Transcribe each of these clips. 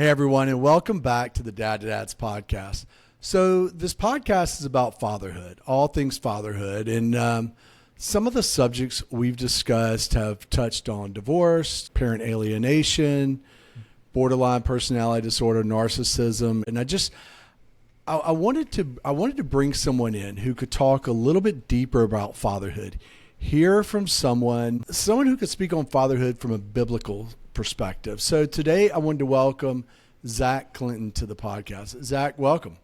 Hey, everyone, and welcome back to the Dad to Dads podcast. So this podcast is about fatherhood, all things fatherhood. And some of the subjects we've discussed have touched on divorce, parent alienation, borderline personality disorder, narcissism. And I wanted to bring someone in who could talk a little bit deeper about fatherhood, hear from someone who could speak on fatherhood from a biblical perspective. So today I wanted to welcome Zach Clinton to the podcast. Zach, welcome.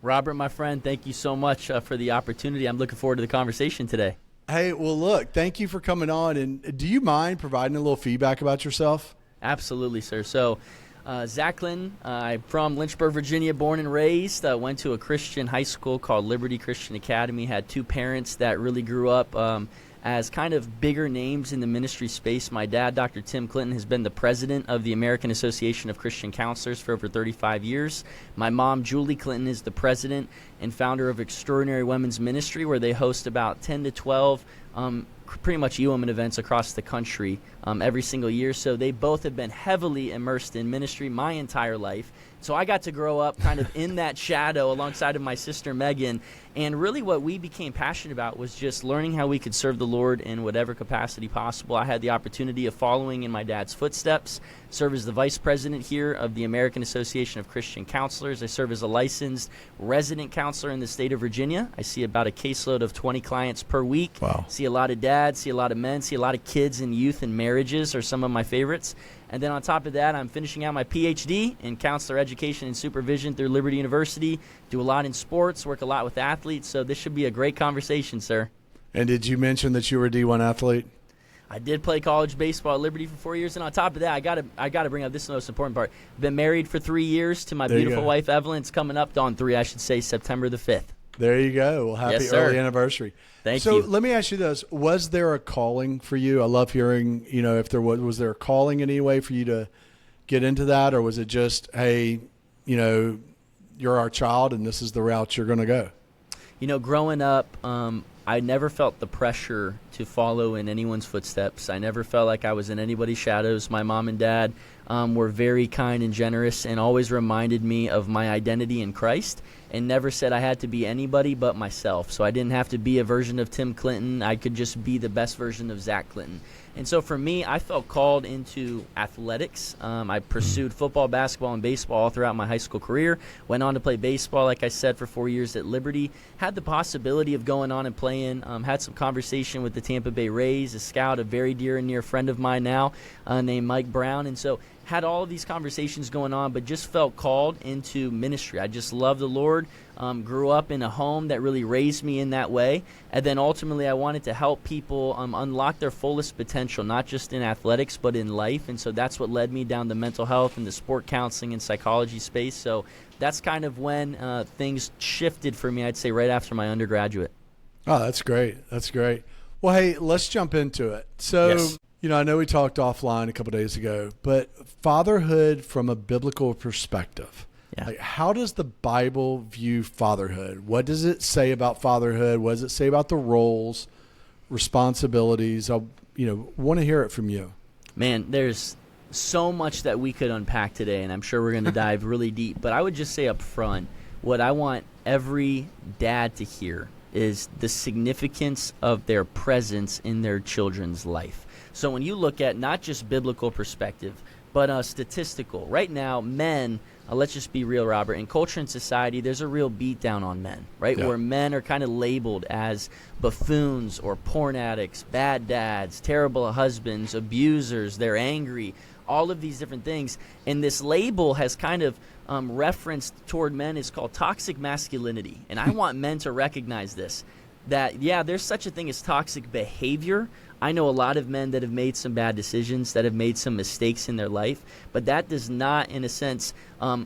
Robert, my friend, thank you so much for the opportunity. I'm looking forward to the conversation today. Hey, well, look, thank you for coming on. And do you mind providing a little feedback about yourself? Absolutely, sir. So, Zach Clinton, I'm from Lynchburg, Virginia, born and raised. Went to a Christian high school called Liberty Christian Academy. Had two parents that really grew up as kind of bigger names in the ministry space. My dad, Dr. Tim Clinton, has been the president of the American Association of Christian Counselors for over 35 years. My mom, Julie Clinton, is the president and founder of Extraordinary Women's Ministry, where they host about 10 to 12 pretty much e-women events across the country every single year. So they both have been heavily immersed in ministry my entire life. So I got to grow up kind of in that shadow alongside of my sister Megan. And really what we became passionate about was just learning how we could serve the Lord in whatever capacity possible. I had the opportunity of following in my dad's footsteps, serve as the vice president here of the American Association of Christian Counselors. I serve as a licensed resident counselor in the state of Virginia. I see about a caseload of 20 clients per week. Wow. See a lot of dads, see a lot of men, see a lot of kids and youth and marriages are some of my favorites. And then on top of that, I'm finishing out my PhD in counselor education and supervision through Liberty University. Do a lot in sports, work a lot with athletes. So this should be a great conversation, sir. And did you mention that you were a D1 athlete? I did play college baseball at Liberty for 4 years. And on top of that, I gotta bring up this most important part. Been married for 3 years to my beautiful wife, Evelyn. It's coming up on 3, I should say, September the 5th. There you go. Well, happy early anniversary. Thank you. So let me ask you this. Was there a calling for you? I love hearing, if there was there a calling in any way for you to get into that? Or was it just, hey, you're our child and this is the route you're going to go? Growing up, I never felt the pressure to follow in anyone's footsteps. I never felt like I was in anybody's shadows. My mom and dad were very kind and generous and always reminded me of my identity in Christ and never said I had to be anybody but myself. So I didn't have to be a version of Tim Clinton. I could just be the best version of Zach Clinton. And so for me, I felt called into athletics. I pursued football, basketball, and baseball all throughout my high school career. Went on to play baseball, like I said, for 4 years at Liberty. Had the possibility of going on and playing. Had some conversation with the Tampa Bay Rays, a scout, a very dear and near friend of mine now named Mike Brown. And so had all of these conversations going on, but just felt called into ministry. I just love the Lord. Grew up in a home that really raised me in that way. And then ultimately I wanted to help people unlock their fullest potential, not just in athletics, but in life. And so that's what led me down the mental health and the sport counseling and psychology space. So that's kind of when things shifted for me, I'd say right after my undergraduate. Oh, that's great. That's great. Well, hey, let's jump into it. So, yes. I know we talked offline a couple days ago, but fatherhood from a biblical perspective. Yeah. Like, how does the Bible view fatherhood? What does it say about fatherhood? What does it say about the roles, responsibilities? I want to hear it from you. Man, there's so much that we could unpack today, and I'm sure we're going to dive really deep. But I would just say up front, what I want every dad to hear is the significance of their presence in their children's life. So when you look at not just biblical perspective, but statistical, right now, men, let's just be real, Robert, in culture and society, there's a real beat down on men, right? Yeah. Where men are kind of labeled as buffoons or porn addicts, bad dads, terrible husbands, abusers, they're angry, all of these different things. And this label has kind of referenced toward men is called toxic masculinity. And I want men to recognize this, that, yeah, there's such a thing as toxic behavior. I know a lot of men that have made some bad decisions, that have made some mistakes in their life, but that does not, in a sense,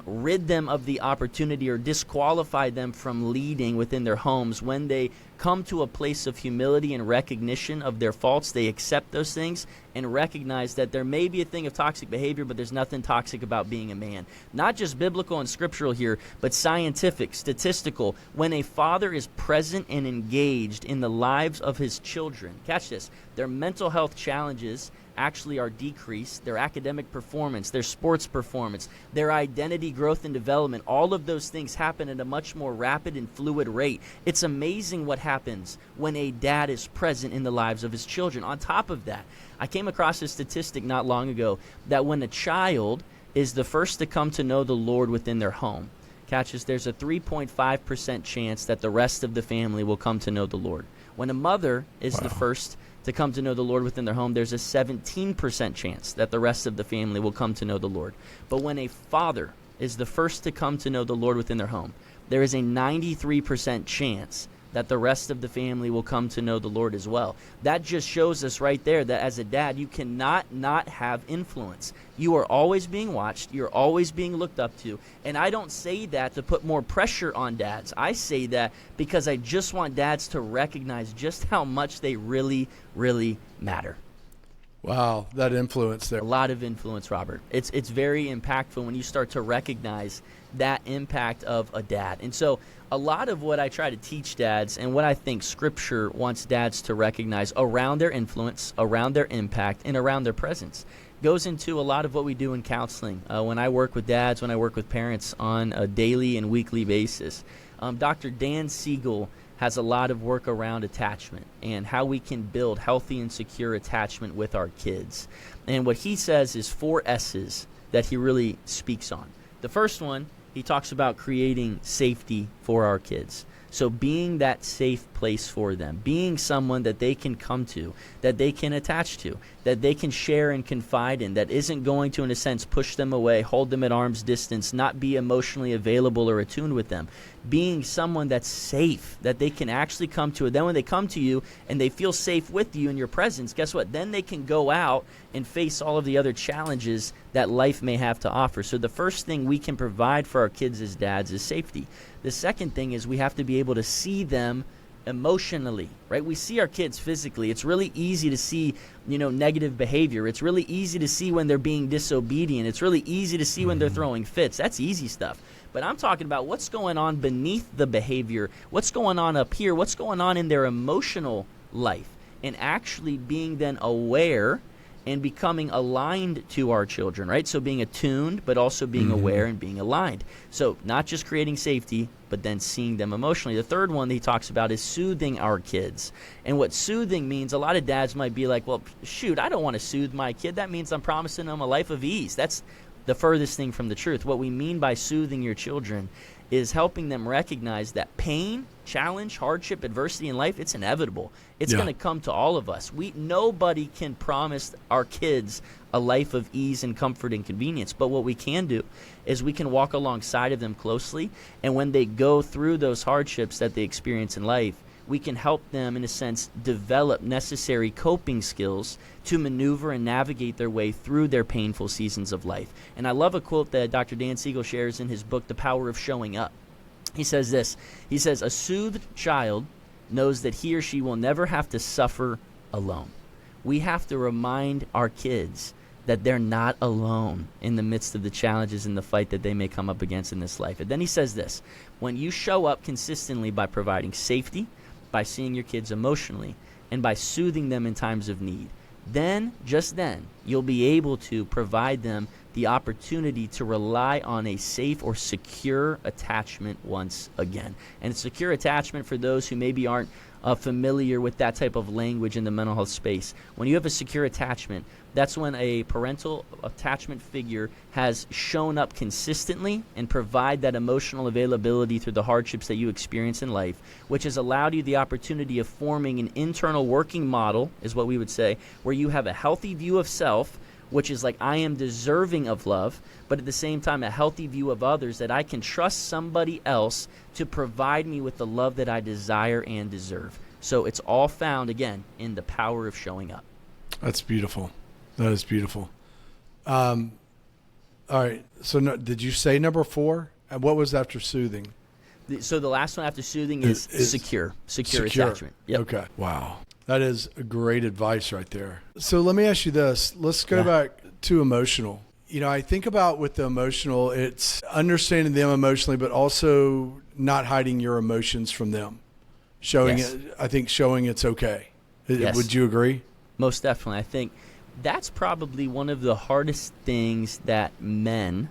rid them of the opportunity or disqualify them from leading within their homes. When they come to a place of humility and recognition of their faults, they accept those things and recognize that there may be a thing of toxic behavior, but there's nothing toxic about being a man. Not just biblical and scriptural here, but scientific, statistical. When a father is present and engaged in the lives of his children, catch this, their mental health challenges, actually are decreased, their academic performance, their sports performance, their identity growth and development, all of those things happen at a much more rapid and fluid rate. It's amazing what happens when a dad is present in the lives of his children. On top of that, I came across a statistic not long ago that when a child is the first to come to know the Lord within their home, there's a 3.5% chance that the rest of the family will come to know the Lord. When a mother is the first to come to know the Lord within their home, there's a 17% chance that the rest of the family will come to know the Lord. But when a father is the first to come to know the Lord within their home, there is a 93% chance that the rest of the family will come to know the Lord as well. That just shows us right there that as a dad, you cannot not have influence. You are always being watched. You're always being looked up to. And I don't say that to put more pressure on dads. I say that because I just want dads to recognize just how much they really, really matter. Wow, that influence there. A lot of influence, Robert. It's very impactful when you start to recognize that impact of a dad. And so a lot of what I try to teach dads and what I think Scripture wants dads to recognize around their influence, around their impact, and around their presence goes into a lot of what we do in counseling. When I work with dads, when I work with parents on a daily and weekly basis. Dr. Dan Siegel has a lot of work around attachment and how we can build healthy and secure attachment with our kids. And what he says is 4 S's that he really speaks on. The first one, he talks about creating safety for our kids. So being that safe place for them, being someone that they can come to, that they can attach to, that they can share and confide in, that isn't going to, in a sense, push them away, hold them at arm's distance, not be emotionally available or attuned with them. Being someone that's safe, that they can actually come to. And then when they come to you and they feel safe with you in your presence, guess what? Then they can go out and face all of the other challenges that life may have to offer. So the first thing we can provide for our kids as dads is safety. The second thing is we have to be able to see them emotionally, right? We see our kids physically. It's really easy to see, negative behavior. It's really easy to see when they're being disobedient. It's really easy to see when they're throwing fits. That's easy stuff. But I'm talking about what's going on beneath the behavior, what's going on up here, what's going on in their emotional life, and actually being then aware and becoming aligned to our children, right? So being attuned, but also being aware and being aligned. So not just creating safety, but then seeing them emotionally. The third one that he talks about is soothing our kids. And what soothing means, a lot of dads might be like, well, shoot, I don't want to soothe my kid. That means I'm promising them a life of ease. That's the furthest thing from the truth. What we mean by soothing your children is helping them recognize that pain, challenge, hardship, adversity in life, it's inevitable. It's going to come to all of us. Nobody can promise our kids a life of ease and comfort and convenience. But what we can do is we can walk alongside of them closely. And when they go through those hardships that they experience in life, we can help them, in a sense, develop necessary coping skills to maneuver and navigate their way through their painful seasons of life. And I love a quote that Dr. Dan Siegel shares in his book, The Power of Showing Up. He says this. He says, a soothed child knows that he or she will never have to suffer alone. We have to remind our kids that they're not alone in the midst of the challenges and the fight that they may come up against in this life. And then he says this, when you show up consistently by providing safety, by seeing your kids emotionally, and by soothing them in times of need, then, just then, you'll be able to provide them the opportunity to rely on a safe or secure attachment once again. And secure attachment, for those who maybe aren't familiar with that type of language in the mental health space, when you have a secure attachment, that's when a parental attachment figure has shown up consistently and provide that emotional availability through the hardships that you experience in life, which has allowed you the opportunity of forming an internal working model, is what we would say, where you have a healthy view of self, which is like, I am deserving of love, but at the same time a healthy view of others, that I can trust somebody else to provide me with the love that I desire and deserve. So it's all found, again, in the power of showing up. That's beautiful. That is beautiful. All right. So did you say number 4? And what was after soothing? So the last one after soothing is secure attachment. Yep. Okay. Wow. That is great advice right there. So let me ask you this. Let's go back to emotional. I think about with the emotional, it's understanding them emotionally, but also not hiding your emotions from them. Showing it's okay. Yes. Would you agree? Most definitely. I think that's probably one of the hardest things that men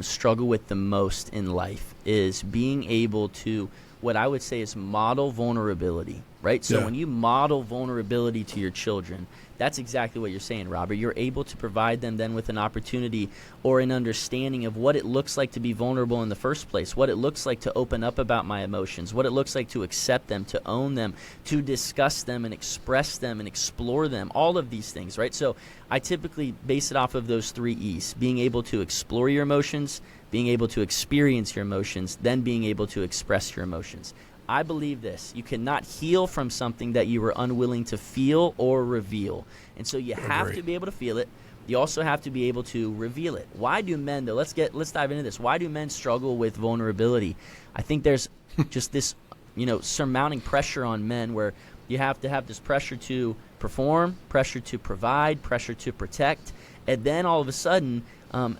struggle with the most in life, is being able to, what I would say is, model vulnerability, right? So when you model vulnerability to your children, that's exactly what you're saying, Robert. You're able to provide them then with an opportunity or an understanding of what it looks like to be vulnerable in the first place, what it looks like to open up about my emotions, what it looks like to accept them, to own them, to discuss them and express them and explore them, all of these things, right? So I typically base it off of those 3 E's: being able to explore your emotions, being able to experience your emotions, then being able to express your emotions. I believe this: you cannot heal from something that you were unwilling to feel or reveal. And so you have to be able to feel it. You also have to be able to reveal it. Why do men, though, let's dive into this. Why do men struggle with vulnerability? I think there's just this, surmounting pressure on men, where you have to have this pressure to perform, pressure to provide, pressure to protect. And then all of a sudden,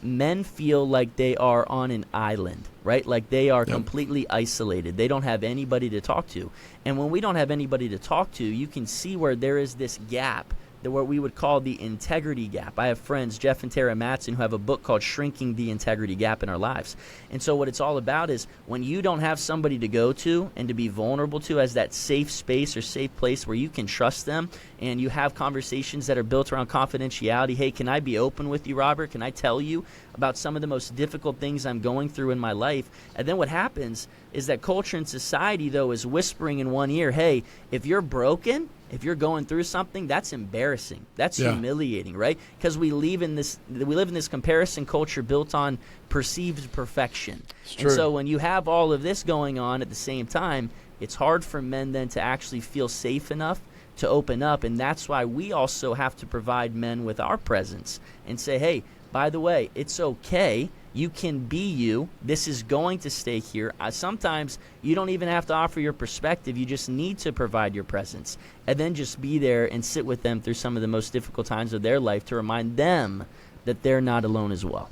men feel like they are on an island, right? Like they are completely isolated. They don't have anybody to talk to. And when we don't have anybody to talk to, you can see where there is this gap, what we would call the integrity gap. I have friends, Jeff and Tara Mattson, who have a book called Shrinking the Integrity Gap in Our Lives. And so what it's all about is, when you don't have somebody to go to and to be vulnerable to as that safe space or safe place where you can trust them, and you have conversations that are built around confidentiality. Hey, can I be open with you, Robert? Can I tell you about some of the most difficult things I'm going through in my life? And then what happens is that culture and society, though, is whispering in one ear, hey, if you're broken, if you're going through something, that's embarrassing. That's humiliating, right? Because we live in this comparison culture built on perceived perfection. And so when you have all of this going on at the same time, it's hard for men then to actually feel safe enough to open up. And that's why we also have to provide men with our presence and say, hey, by the way, it's okay. You can be you. This is going to stay here. Sometimes you don't even have to offer your perspective. You just need to provide your presence, and then just be there and sit with them through some of the most difficult times of their life to remind them that they're not alone as well.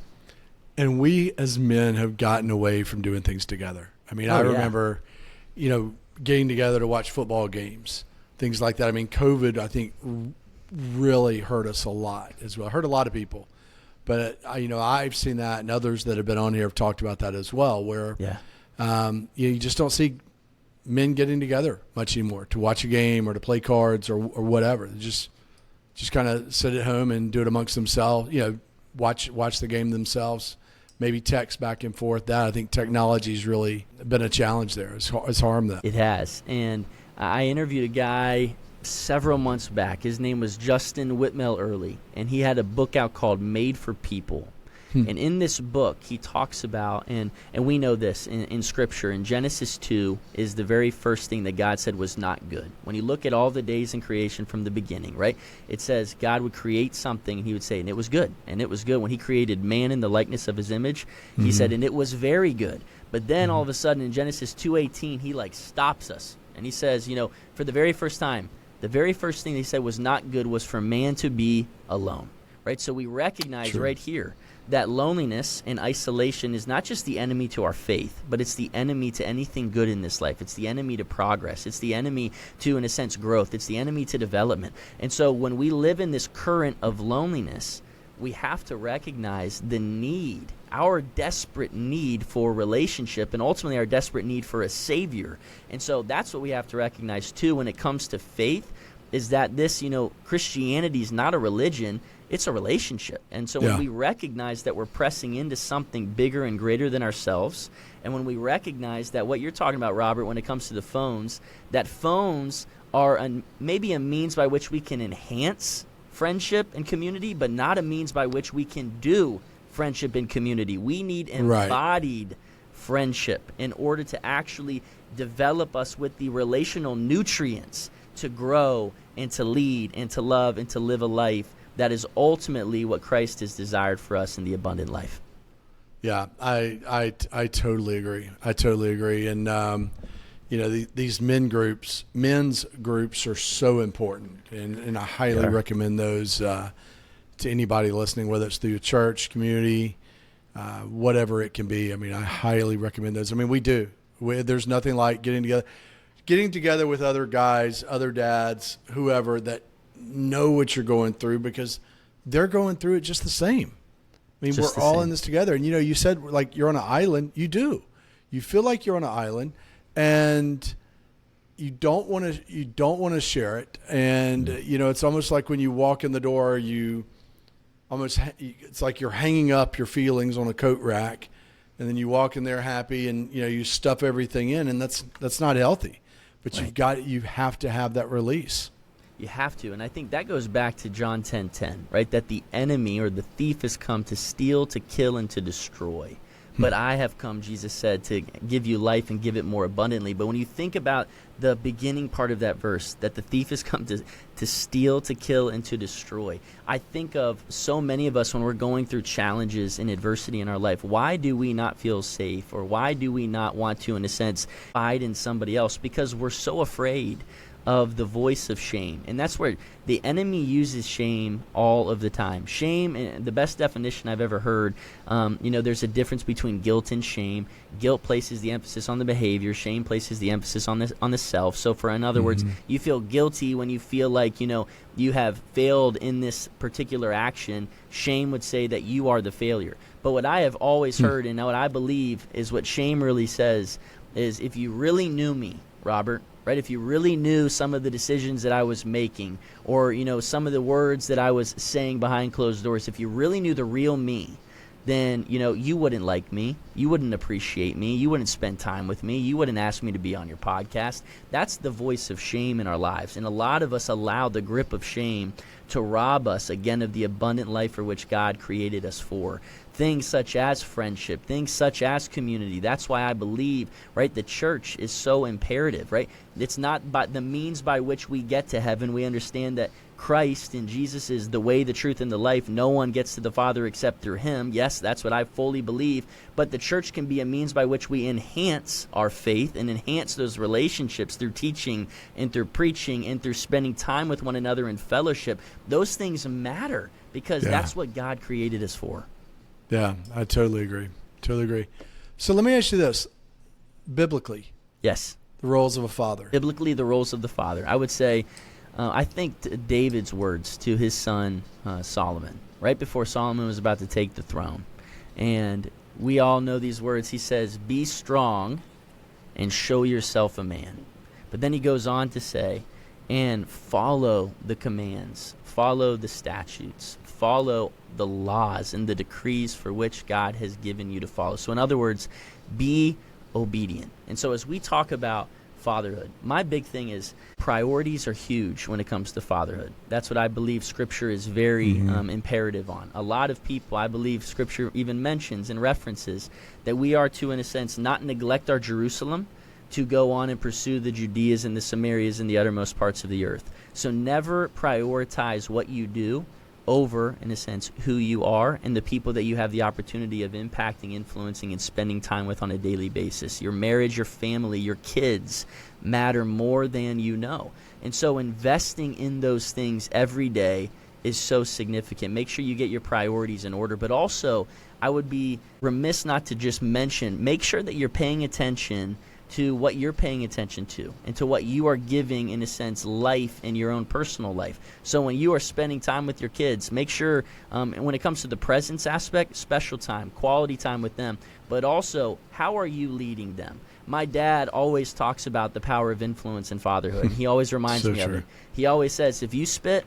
And we as men have gotten away from doing things together. I mean, I remember, getting together to watch football games, things like that. I mean, COVID, I think, really hurt us a lot as well. Hurt a lot of people. But, I've seen that, and others that have been on here have talked about that as well, where you just don't see men getting together much anymore to watch a game or to play cards or whatever. They just kind of sit at home and do it amongst themselves, watch the game themselves, maybe text back and forth. That, I think, technology's really been a challenge there. It's harmed them. It has. And I interviewed a guy several months back. His name was Justin Whitmell Early, and he had a book out called Made for People. And in this book, he talks about, and we know this in Scripture, in Genesis 2 is the very first thing that God said was not good. When you look at all the days in creation from the beginning, right, it says God would create something, and he would say, and it was good. And it was good. When he created man in the likeness of his image, he said, and it was very good. But then all of a sudden in Genesis 2:18, he stops us. And he says, for the very first time, the very first thing he said was not good was for man to be alone, right? So we recognize right here that loneliness and isolation is not just the enemy to our faith, but it's the enemy to anything good in this life. It's the enemy to progress. It's the enemy to, in a sense, growth. It's the enemy to development. And so when we live in this current of loneliness, we have to recognize the need, our desperate need for relationship, and ultimately our desperate need for a Savior. And so that's what we have to recognize, too, when it comes to faith, is that this, Christianity is not a religion, it's a relationship. And so when we recognize that we're pressing into something bigger and greater than ourselves, and when we recognize that what you're talking about, Robert, when it comes to the phones, that phones are maybe a means by which we can enhance friendship and community, but not a means by which we can do friendship and community. We need embodied friendship in order to actually develop us with the relational nutrients to grow and to lead and to love and to live a life that is ultimately what Christ has desired for us in the abundant life. Yeah, I totally agree. And these men's groups are so important, and I highly recommend those to anybody listening, whether it's through a church, community, whatever it can be. I mean, I highly recommend those. I mean, we do. There's nothing like getting together with other guys, other dads, whoever, that know what you're going through because they're going through it just the same. I mean, Just we're the all same. in this together. And, you said like you're on an island. You do. You feel like you're on an island and you don't want to share it. And, it's almost like when you walk in the door, it's like you're hanging up your feelings on a coat rack and then you walk in there happy and, you stuff everything in, and that's not healthy. But Right. you have to have that release. You have to. And I think that goes back to John 10:10, right? That the enemy or the thief has come to steal, to kill, and to destroy. But I have come, Jesus said, to give you life and give it more abundantly. But when you think about the beginning part of that verse, that the thief has come to steal, to kill, and to destroy, I think of so many of us when we're going through challenges and adversity in our life. Why do we not feel safe? Or why do we not want to, in a sense, hide in somebody else? Because we're so afraid of the voice of shame. And that's where the enemy uses shame all of the time. Shame, and the best definition I've ever heard, there's a difference between guilt and shame. Guilt places the emphasis on the behavior. Shame places the emphasis on the self. So in other words, you feel guilty when you feel like, you have failed in this particular action. Shame would say that you are the failure. But what I have always heard, and what I believe is what shame really says, is if you really knew me, Robert, right? If you really knew some of the decisions that I was making, or, some of the words that I was saying behind closed doors, if you really knew the real me, then, you wouldn't like me. You wouldn't appreciate me. You wouldn't spend time with me. You wouldn't ask me to be on your podcast. That's the voice of shame in our lives. And a lot of us allow the grip of shame to rob us, again, of the abundant life for which God created us for. Things such as friendship, things such as community. That's why I believe, right, the church is so imperative, right? It's not by the means by which we get to heaven. We understand that Christ and Jesus is the way, the truth, and the life. No one gets to the Father except through him. Yes, that's what I fully believe. But the church can be a means by which we enhance our faith and enhance those relationships through teaching and through preaching and through spending time with one another in fellowship. Those things matter because that's what God created us for. Yeah, I totally agree. Totally agree. So let me ask you this. Biblically, Yes. the roles of a father. Biblically, the roles of the father. I would say, I think David's words to his son Solomon, right before Solomon was about to take the throne. And we all know these words. He says, "Be strong and show yourself a man." But then he goes on to say, "And follow the commands, follow the statutes, follow the laws and the decrees for which God has given you to follow." So in other words, be obedient. And so as we talk about fatherhood, my big thing is priorities are huge when it comes to fatherhood. That's what I believe Scripture is very imperative on. A lot of people, I believe Scripture even mentions and references that we are to, in a sense, not neglect our Jerusalem, to go on and pursue the Judeas and the Samarias and the uttermost parts of the earth. So never prioritize what you do over, in a sense, who you are and the people that you have the opportunity of impacting, influencing, and spending time with on a daily basis. Your marriage, your family, your kids matter more than you know. And so investing in those things every day is so significant. Make sure you get your priorities in order. But also, I would be remiss not to just mention, make sure that you're paying attention to what you're paying attention to and to what you are giving, in a sense, life in your own personal life. So when you are spending time with your kids, make sure, when it comes to the presence aspect, special time, quality time with them, but also, how are you leading them? My dad always talks about the power of influence in fatherhood. He always reminds me of it. He always says, if you spit,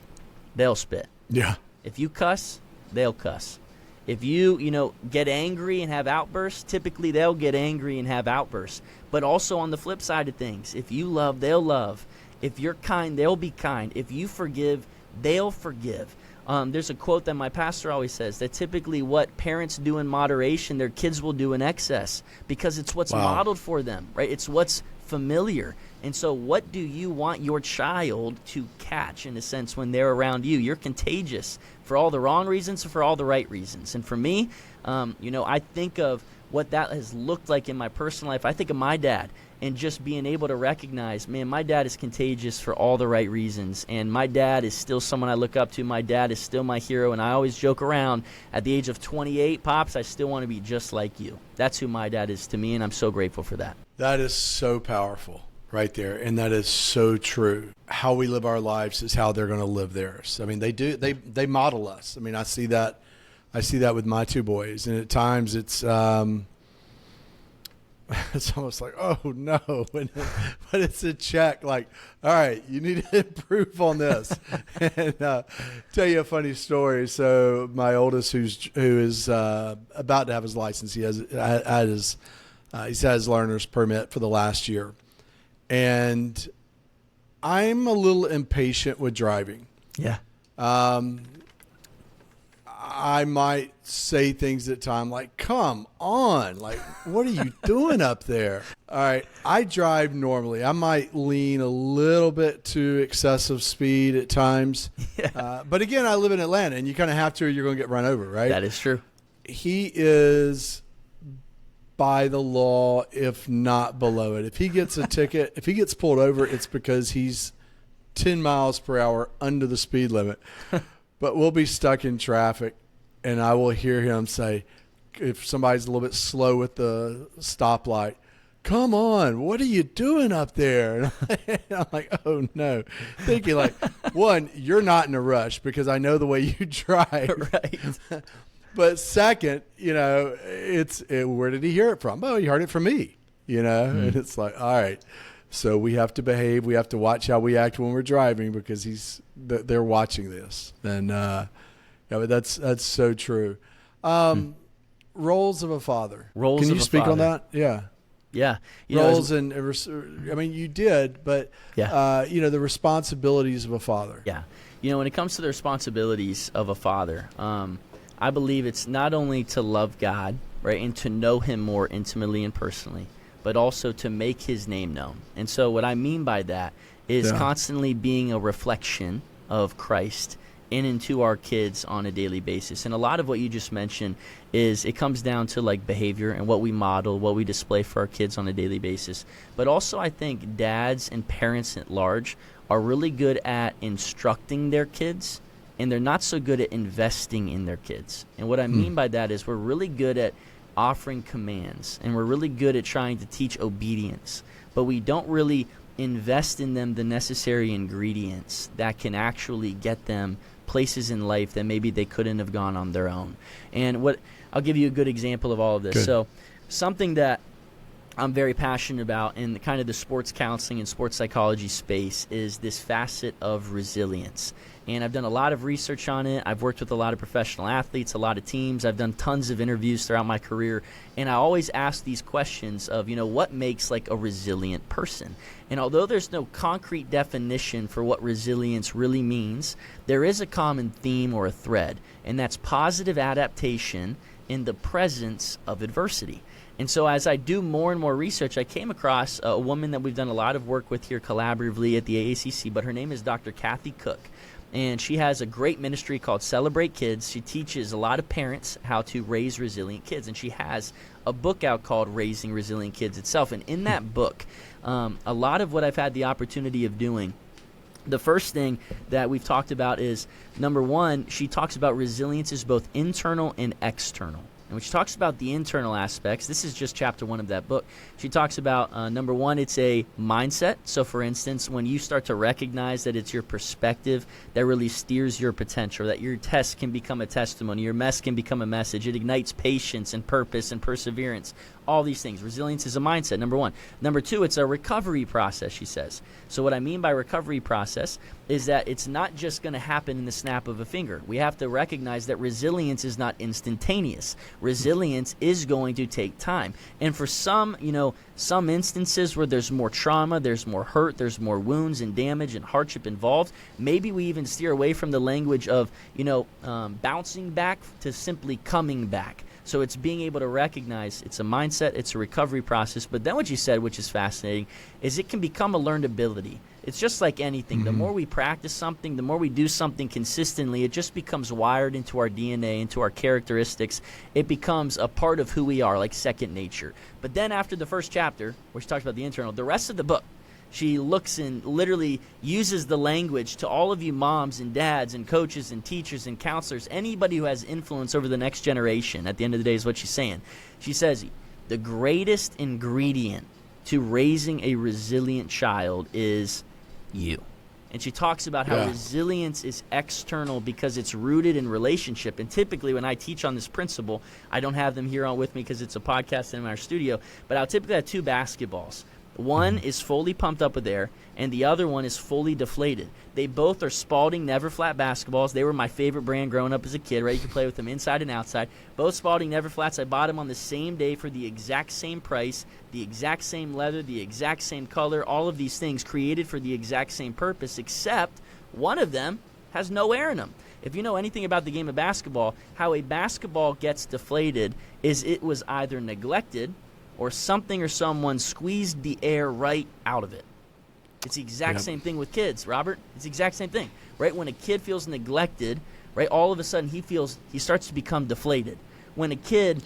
they'll spit. Yeah. If you cuss, they'll cuss. If you, get angry and have outbursts, typically they'll get angry and have outbursts. But also on the flip side of things, if you love, they'll love. If you're kind, they'll be kind. If you forgive, they'll forgive. There's a quote that my pastor always says, that typically what parents do in moderation, their kids will do in excess, because it's what's modeled for them, right? It's what's familiar. And so what do you want your child to catch, in a sense, when they're around you? You're contagious for all the wrong reasons and for all the right reasons. And for me, I think of what that has looked like in my personal life. I think of my dad and just being able to recognize, man, my dad is contagious for all the right reasons. And my dad is still someone I look up to. My dad is still my hero. And I always joke around, at the age of 28, Pops, I still want to be just like you. That's who my dad is to me, and I'm so grateful for that. That is so powerful. right there. And that is so true. How we live our lives is how they're going to live theirs. I mean, they model us. I mean, I see that with my two boys. And at times it's almost like, oh no, but it's a check. Like, all right, you need to improve on this. And tell you a funny story. So my oldest, who is about to have his license, he's had his learner's permit for the last year, and I'm a little impatient with driving. Yeah. I might say things at time like, come on, like, what are you doing up there? All right, I drive normally. I might lean a little bit to excessive speed at times. Yeah. But again, I live in Atlanta, and you kind of have to or you're going to get run over, right? That is true. He is by the law, if not below it. If he gets a ticket, if he gets pulled over, it's because he's 10 miles per hour under the speed limit. But we'll be stuck in traffic, and I will hear him say, if somebody's a little bit slow with the stoplight, come on, what are you doing up there? And I'm like, oh, no. Thinking like, one, you're not in a rush because I know the way you drive. Right. But second, where did he hear it from? Oh, he heard it from me, And it's like, all right. So we have to behave. We have to watch how we act when we're driving because they're watching this. And but that's so true. Roles of a father. Roles. Can of you a speak father. on that? Yeah. Yeah. Roles and I mean, you did, but yeah. The responsibilities of a father. Yeah. When it comes to the responsibilities of a father, I believe it's not only to love God, right, and to know Him more intimately and personally, but also to make His name known. And so what I mean by that is constantly being a reflection of Christ in and to our kids on a daily basis. And a lot of what you just mentioned is it comes down to like behavior and what we model, what we display for our kids on a daily basis. But also I think dads and parents at large are really good at instructing their kids, and they're not so good at investing in their kids. And what I mean by that is we're really good at offering commands, and we're really good at trying to teach obedience, but we don't really invest in them the necessary ingredients that can actually get them places in life that maybe they couldn't have gone on their own. And I'll give you a good example of all of this. Good. So something that I'm very passionate about in kind of the sports counseling and sports psychology space is this facet of resilience. And I've done a lot of research on it. I've worked with a lot of professional athletes, a lot of teams. I've done tons of interviews throughout my career. And I always ask these questions of, what makes like a resilient person? And although there's no concrete definition for what resilience really means, there is a common theme or a thread, and that's positive adaptation in the presence of adversity. And so as I do more and more research, I came across a woman that we've done a lot of work with here collaboratively at the AACC, but her name is Dr. Kathy Cook. And she has a great ministry called Celebrate Kids. She teaches a lot of parents how to raise resilient kids. And she has a book out called Raising Resilient Kids itself. And in that book, a lot of what I've had the opportunity of doing, the first thing that we've talked about is, number one, she talks about resilience is both internal and external. And when she talks about the internal aspects, this is just chapter 1 of that book. She talks about, number one, it's a mindset. So, for instance, when you start to recognize that it's your perspective that really steers your potential, that your test can become a testimony, your mess can become a message, it ignites patience and purpose and perseverance, all these things. Resilience is a mindset, number one. Number two, it's a recovery process, she says. So what I mean by recovery process is that it's not just going to happen in the snap of a finger. We have to recognize that resilience is not instantaneous. Resilience is going to take time. And for some, some instances where there's more trauma, there's more hurt, there's more wounds and damage and hardship involved, maybe we even steer away from the language of, bouncing back to simply coming back. So it's being able to recognize it's a mindset, it's a recovery process. But then what you said, which is fascinating, is it can become a learned ability. It's just like anything. Mm-hmm. The more we practice something, the more we do something consistently, it just becomes wired into our DNA, into our characteristics. It becomes a part of who we are, like second nature. But then after the first chapter, where she talks about the internal, the rest of the book, she looks and literally uses the language to all of you moms and dads and coaches and teachers and counselors, anybody who has influence over the next generation, at the end of the day is what she's saying. She says, the greatest ingredient to raising a resilient child is you. And she talks about how resilience is external because it's rooted in relationship. And typically when I teach on this principle, I don't have them here on with me because it's a podcast in our studio, but I'll typically have two basketballs. One is fully pumped up with air, and the other one is fully deflated. They both are Spalding Never Flat basketballs. They were my favorite brand growing up as a kid, right? You could play with them inside and outside. Both Spalding Never Flats. I bought them on the same day for the exact same price, the exact same leather, the exact same color, all of these things created for the exact same purpose, except one of them has no air in them. If you know anything about the game of basketball, how a basketball gets deflated is it was either neglected or something or someone squeezed the air right out of it. It's the exact same thing with kids, Robert. It's the exact same thing, right? When a kid feels neglected, right, all of a sudden he starts to become deflated. When a kid,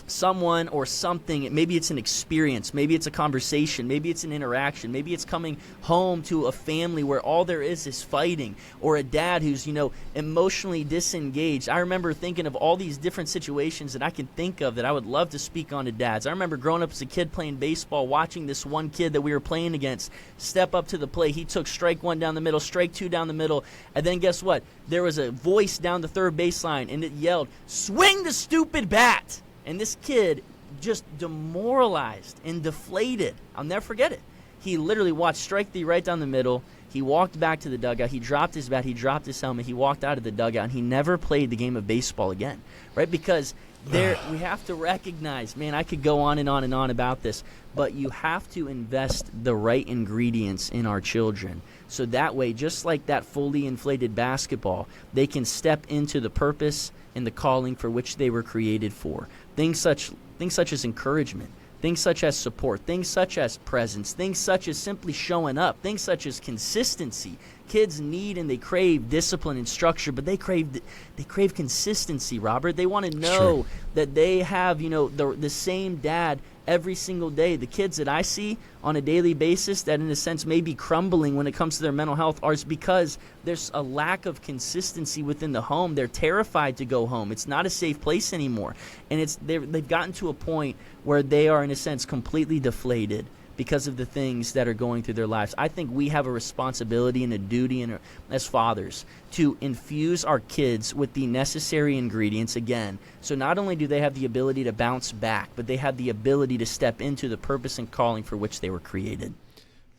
someone or something, maybe it's an experience, maybe it's a conversation, maybe it's an interaction, maybe it's coming home to a family where all there is fighting, or a dad who's, emotionally disengaged. I remember thinking of all these different situations that I can think of that I would love to speak on to dads. I remember growing up as a kid playing baseball, watching this one kid that we were playing against step up to the plate. He took strike one down the middle, strike two down the middle, and then guess what? There was a voice down the third baseline, and it yelled, "Swing the stupid bat!" And this kid just demoralized and deflated. I'll never forget it. He literally watched strike three right down the middle. He walked back to the dugout. He dropped his bat. He dropped his helmet. He walked out of the dugout, and he never played the game of baseball again, right? Because we have to recognize, man, I could go on and on and on about this, but you have to invest the right ingredients in our children. So that way, just like that fully inflated basketball, they can step into the purpose and the calling for which they were created for. Things such as encouragement, things such as support, things such as presence, things such as simply showing up, things such as consistency. Kids need and they crave discipline and structure, but they crave consistency, Robert. They want to know that they have, the same dad every single day. The kids that I see on a daily basis that in a sense may be crumbling when it comes to their mental health are because there's a lack of consistency within the home. They're terrified to go home. It's not a safe place anymore. And they've gotten to a point where they are in a sense completely deflated because of the things that are going through their lives. I think we have a responsibility and a duty as fathers to infuse our kids with the necessary ingredients again. So not only do they have the ability to bounce back, but they have the ability to step into the purpose and calling for which they were created.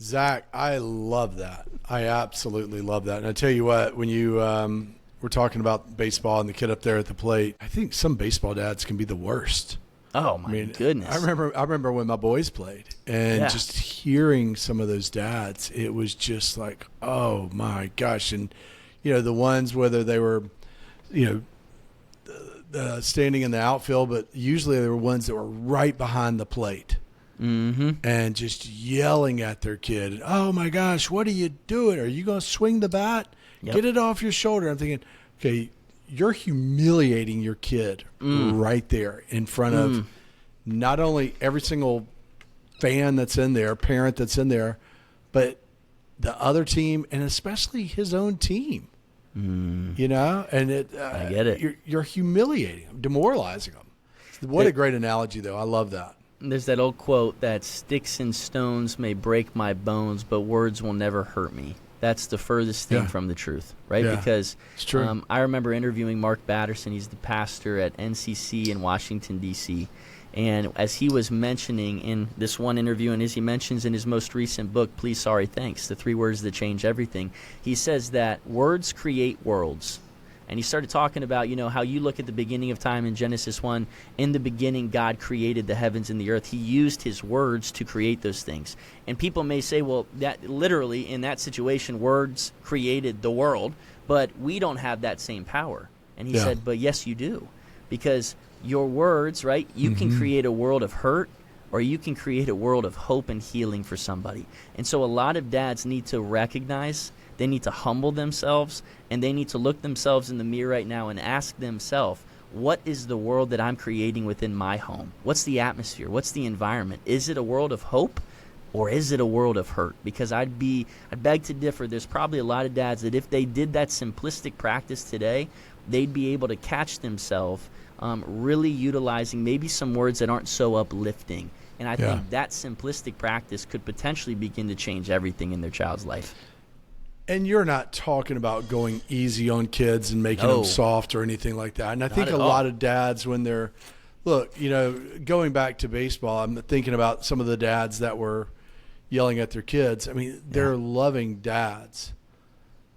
Zach, I love that. I absolutely love that. And I tell you what, when you were talking about baseball and the kid up there at the plate, I think some baseball dads can be the worst. Oh my goodness! I remember when my boys played, and just hearing some of those dads, it was just like, oh my gosh! And the ones whether they were, standing in the outfield, but usually they were ones that were right behind the plate, and just yelling at their kid. Oh my gosh! What are you doing? Are you going to swing the bat? Yep. Get it off your shoulder. I'm thinking, okay. You're humiliating your kid right there in front of not only every single fan that's in there, parent that's in there, but the other team and especially his own team. And I get it. You're humiliating them, demoralizing them. What a great analogy, though. I love that. There's that old quote that sticks and stones may break my bones, but words will never hurt me. That's the furthest thing from the truth, right? Yeah, because it's true. I remember interviewing Mark Batterson. He's the pastor at NCC in Washington, D.C., and as he was mentioning in this one interview, and as he mentions in his most recent book, Please, Sorry, Thanks, the 3 words that change everything, he says that words create worlds. And he started talking about, how you look at the beginning of time in Genesis 1. In the beginning, God created the heavens and the earth. He used his words to create those things. And people may say, well, that literally in that situation, words created the world, but we don't have that same power. And he said, but yes, you do. Because your words, right, you can create a world of hurt, or you can create a world of hope and healing for somebody. And so a lot of dads need to recognize, they need to humble themselves, and they need to look themselves in the mirror right now and ask themselves, what is the world that I'm creating within my home? What's the atmosphere? What's the environment? Is it a world of hope, or is it a world of hurt? Because I'd beg to differ. There's probably a lot of dads that if they did that simplistic practice today, they'd be able to catch themselves really utilizing maybe some words that aren't so uplifting And I think that simplistic practice could potentially begin to change everything in their child's life. And you're not talking about going easy on kids and making them soft or anything like that. And I think a lot of dads, when they're, look, going back to baseball, I'm thinking about some of the dads that were yelling at their kids. I mean, they're loving dads.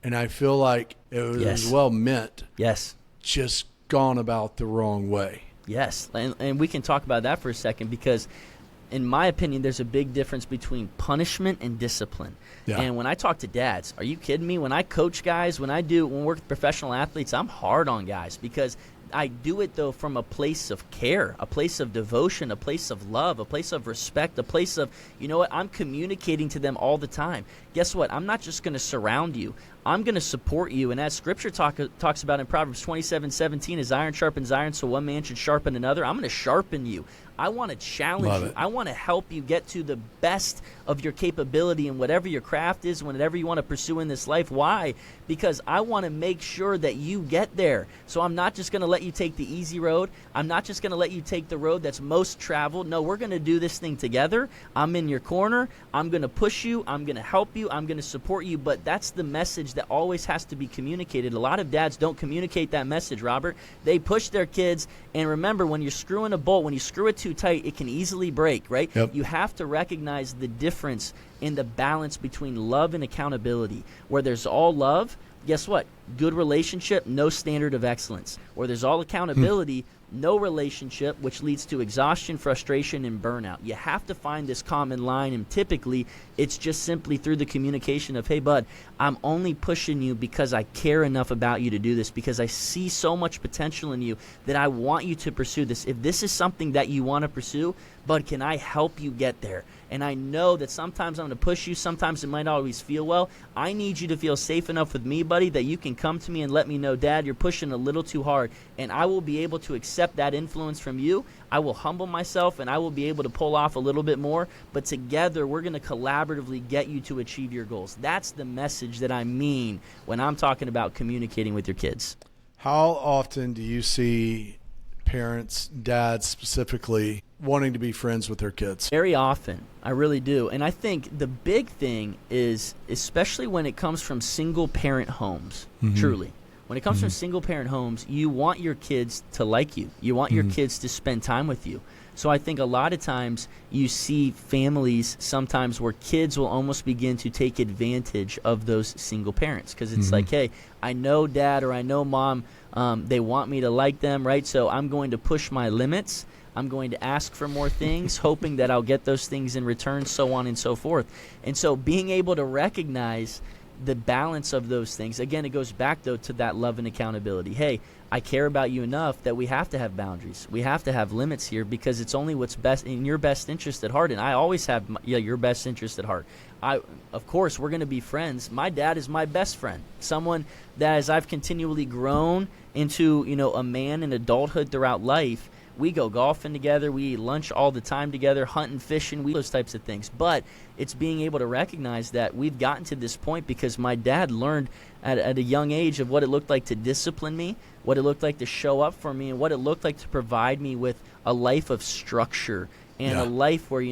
And I feel like it was well meant. Yes. Just gone about the wrong way. Yes. And we can talk about that for a second, because in my opinion, there's a big difference between punishment and discipline. Yeah. And when I talk to dads, are you kidding me? When I coach guys, when we work with professional athletes, I'm hard on guys, because I do it, though, from a place of care, a place of devotion, a place of love, a place of respect, a place of, I'm communicating to them all the time. Guess what? I'm not just going to surround you. I'm going to support you. And as Scripture talks about in Proverbs 27:17, as iron sharpens iron, so one man should sharpen another, I'm going to sharpen you. I want to challenge you. I want to help you get to the best of your capability in whatever your craft is, whatever you want to pursue in this life. Why? Because I want to make sure that you get there. So I'm not just going to let you take the easy road. I'm not just going to let you take the road that's most traveled. No, we're going to do this thing together. I'm in your corner. I'm going to push you. I'm going to help you. I'm going to support you. But that's the message that always has to be communicated. A lot of dads don't communicate that message, Robert. They push their kids. And remember, when you're screwing a bolt, when you screw it too tight, it can easily break, right? Yep. You have to recognize the difference in the balance between love and accountability. Where there's all love, guess what? Good relationship, no standard of excellence. Where there's all accountability, no relationship, which leads to exhaustion, frustration, and burnout. You have to find this common line, and typically it's just simply through the communication of, hey, bud, I'm only pushing you because I care enough about you to do this, because I see so much potential in you that I want you to pursue this. If this is something that you want to pursue, bud, can I help you get there? And I know that sometimes I'm going to push you. Sometimes it might always feel well. I need you to feel safe enough with me, buddy, that you can come to me and let me know, Dad, you're pushing a little too hard. And I will be able to accept that influence from you. I will humble myself, and I will be able to pull off a little bit more. But together, we're going to collaboratively get you to achieve your goals. That's the message that I mean when I'm talking about communicating with your kids. How often do you see parents, dads specifically, wanting to be friends with their kids? Very often. I really do. And I think the big thing is, especially when it comes from single-parent homes, truly. When it comes from single-parent homes, you want your kids to like you. You want your kids to spend time with you. So I think a lot of times you see families sometimes where kids will almost begin to take advantage of those single parents, because it's like, hey, I know dad or I know mom, they want me to like them, right? So I'm going to push my limits. I'm going to ask for more things, hoping that I'll get those things in return, so on and so forth. And so being able to recognize the balance of those things, again, it goes back, though, to that love and accountability. Hey, I care about you enough that we have to have boundaries. We have to have limits here, because it's only what's best in your best interest at heart. And I always have your best interest at heart. Of course, we're going to be friends. My dad is my best friend, someone that, as I've continually grown into a man in adulthood throughout life, we go golfing together. We eat lunch all the time together, hunting, fishing, those types of things. But it's being able to recognize that we've gotten to this point because my dad learned at a young age of what it looked like to discipline me, what it looked like to show up for me, and what it looked like to provide me with a life of structure and a life where,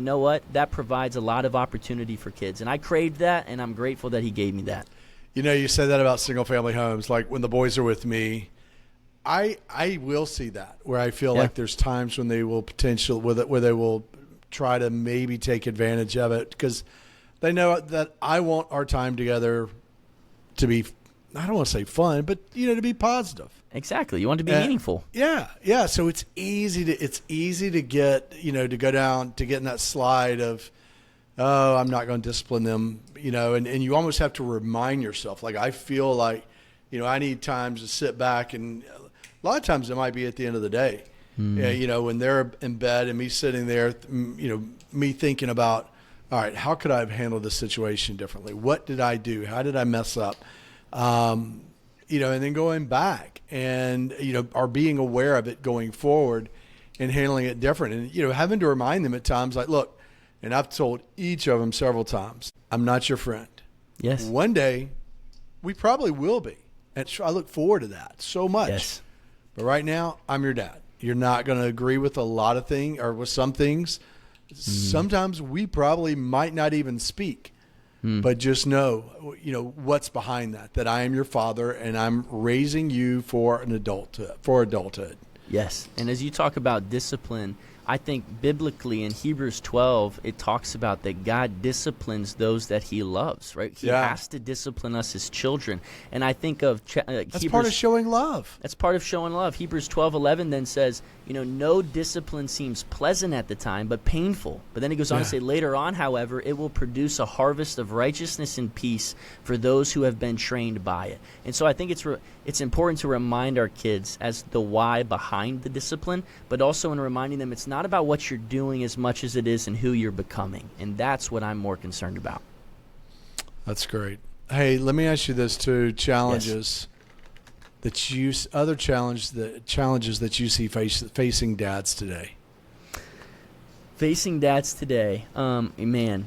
that provides a lot of opportunity for kids. And I craved that, and I'm grateful that he gave me that. You said that about single-family homes. Like when the boys are with me, I will see that, where I feel like there's times when they will where they will try to maybe take advantage of it, because they know that I want our time together to be, I don't want to say fun, but to be positive. Exactly. You want it to be meaningful. Yeah. So it's easy to get, to go down, to get in that slide of, oh, I'm not going to discipline them, and you almost have to remind yourself. Like, I feel like, I need times to sit back, and a lot of times it might be at the end of the day, when they're in bed and me sitting there, me thinking about, all right, how could I have handled this situation differently? What did I do? How did I mess up? And then going back and, are being aware of it going forward and handling it different. And, having to remind them at times, like, look, and I've told each of them several times, I'm not your friend. Yes. One day we probably will be. And I look forward to that so much. Yes. But right now, I'm your dad. You're not going to agree with a lot of things, or with some things, Sometimes we probably might not even speak, but just know, what's behind that I am your father and I'm raising you for adulthood. Yes. And as you talk about discipline, I think biblically in Hebrews 12, it talks about that God disciplines those that he loves, right? He has to discipline us as children. And I think of that's part of showing love. That's part of showing love. Hebrews 12:11 then says, no discipline seems pleasant at the time, but painful. But then he goes on to say, later on, however, it will produce a harvest of righteousness and peace for those who have been trained by it. And so I think it's important to remind our kids as the why behind the discipline, but also in reminding them it's not about what you're doing as much as it is in who you're becoming. And that's what I'm more concerned about. That's great. Hey, let me ask you this too. Challenges other challenges that you see facing dads today. Facing dads today, man,